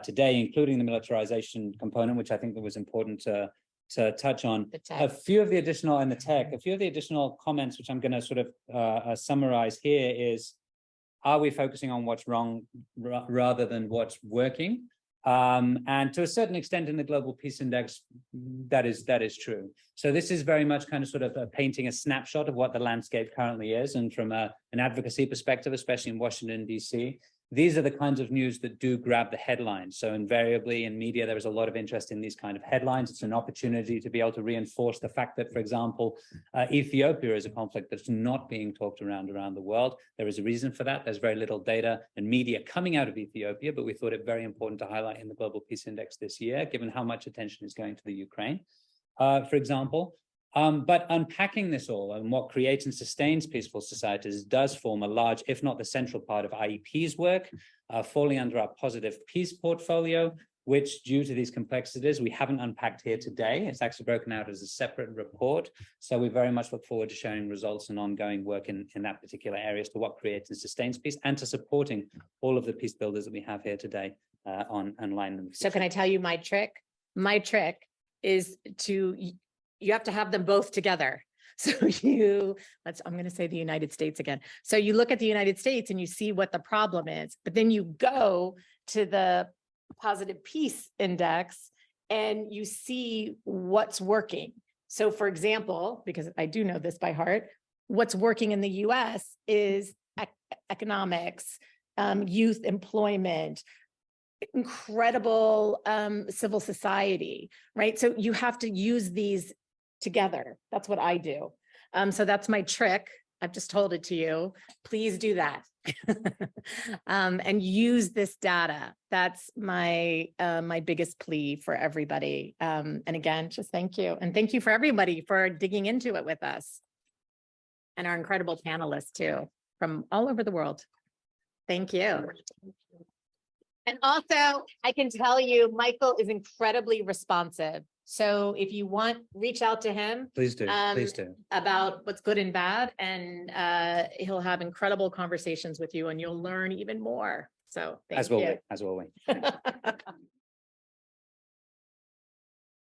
today, including the militarization component, which I think that was important to touch on. A few of the additional comments, which I'm going to sort of summarize here, is, are we focusing on what's wrong rather than what's working? And to a certain extent in the Global Peace Index, that is true. So this is very much kind of sort of painting a snapshot of what the landscape currently is. And from an advocacy perspective, especially in Washington, DC, these are the kinds of news that do grab the headlines. So invariably in media, there is a lot of interest in these kind of headlines. It's an opportunity to be able to reinforce the fact that, for example, Ethiopia is a conflict that's not being talked around the world. There is a reason for that. There's very little data and media coming out of Ethiopia, but we thought it very important to highlight in the Global Peace Index this year, given how much attention is going to the Ukraine, for example. But unpacking this all and what creates and sustains peaceful societies does form a large, if not the central part of IEP's work, falling under our positive peace portfolio, which, due to these complexities, we haven't unpacked here today. It's actually broken out as a separate report. So we very much look forward to sharing results and ongoing work in that particular area as to what creates and sustains peace, and to supporting all of the peace builders that we have here today online. So can I tell you my trick? My trick is you have to have them both together. So I'm going to say the United States again. So you look at the United States and you see what the problem is, but then you go to the positive peace index and you see what's working. So for example, because I do know this by heart, what's working in the US is economics, youth employment, incredible civil society, right? So you have to use these together. That's what I do. So that's my trick. I've just told it to you. Please do that. And use this data. That's my biggest plea for everybody. And again, just thank you. And thank you for everybody for digging into it with us. And our incredible panelists too, from all over the world. Thank you. And also, I can tell you, Michael is incredibly responsive. So if you want, reach out to him. Please do. Please do. About what's good and bad. And he'll have incredible conversations with you and you'll learn even more. So thank you. As will we.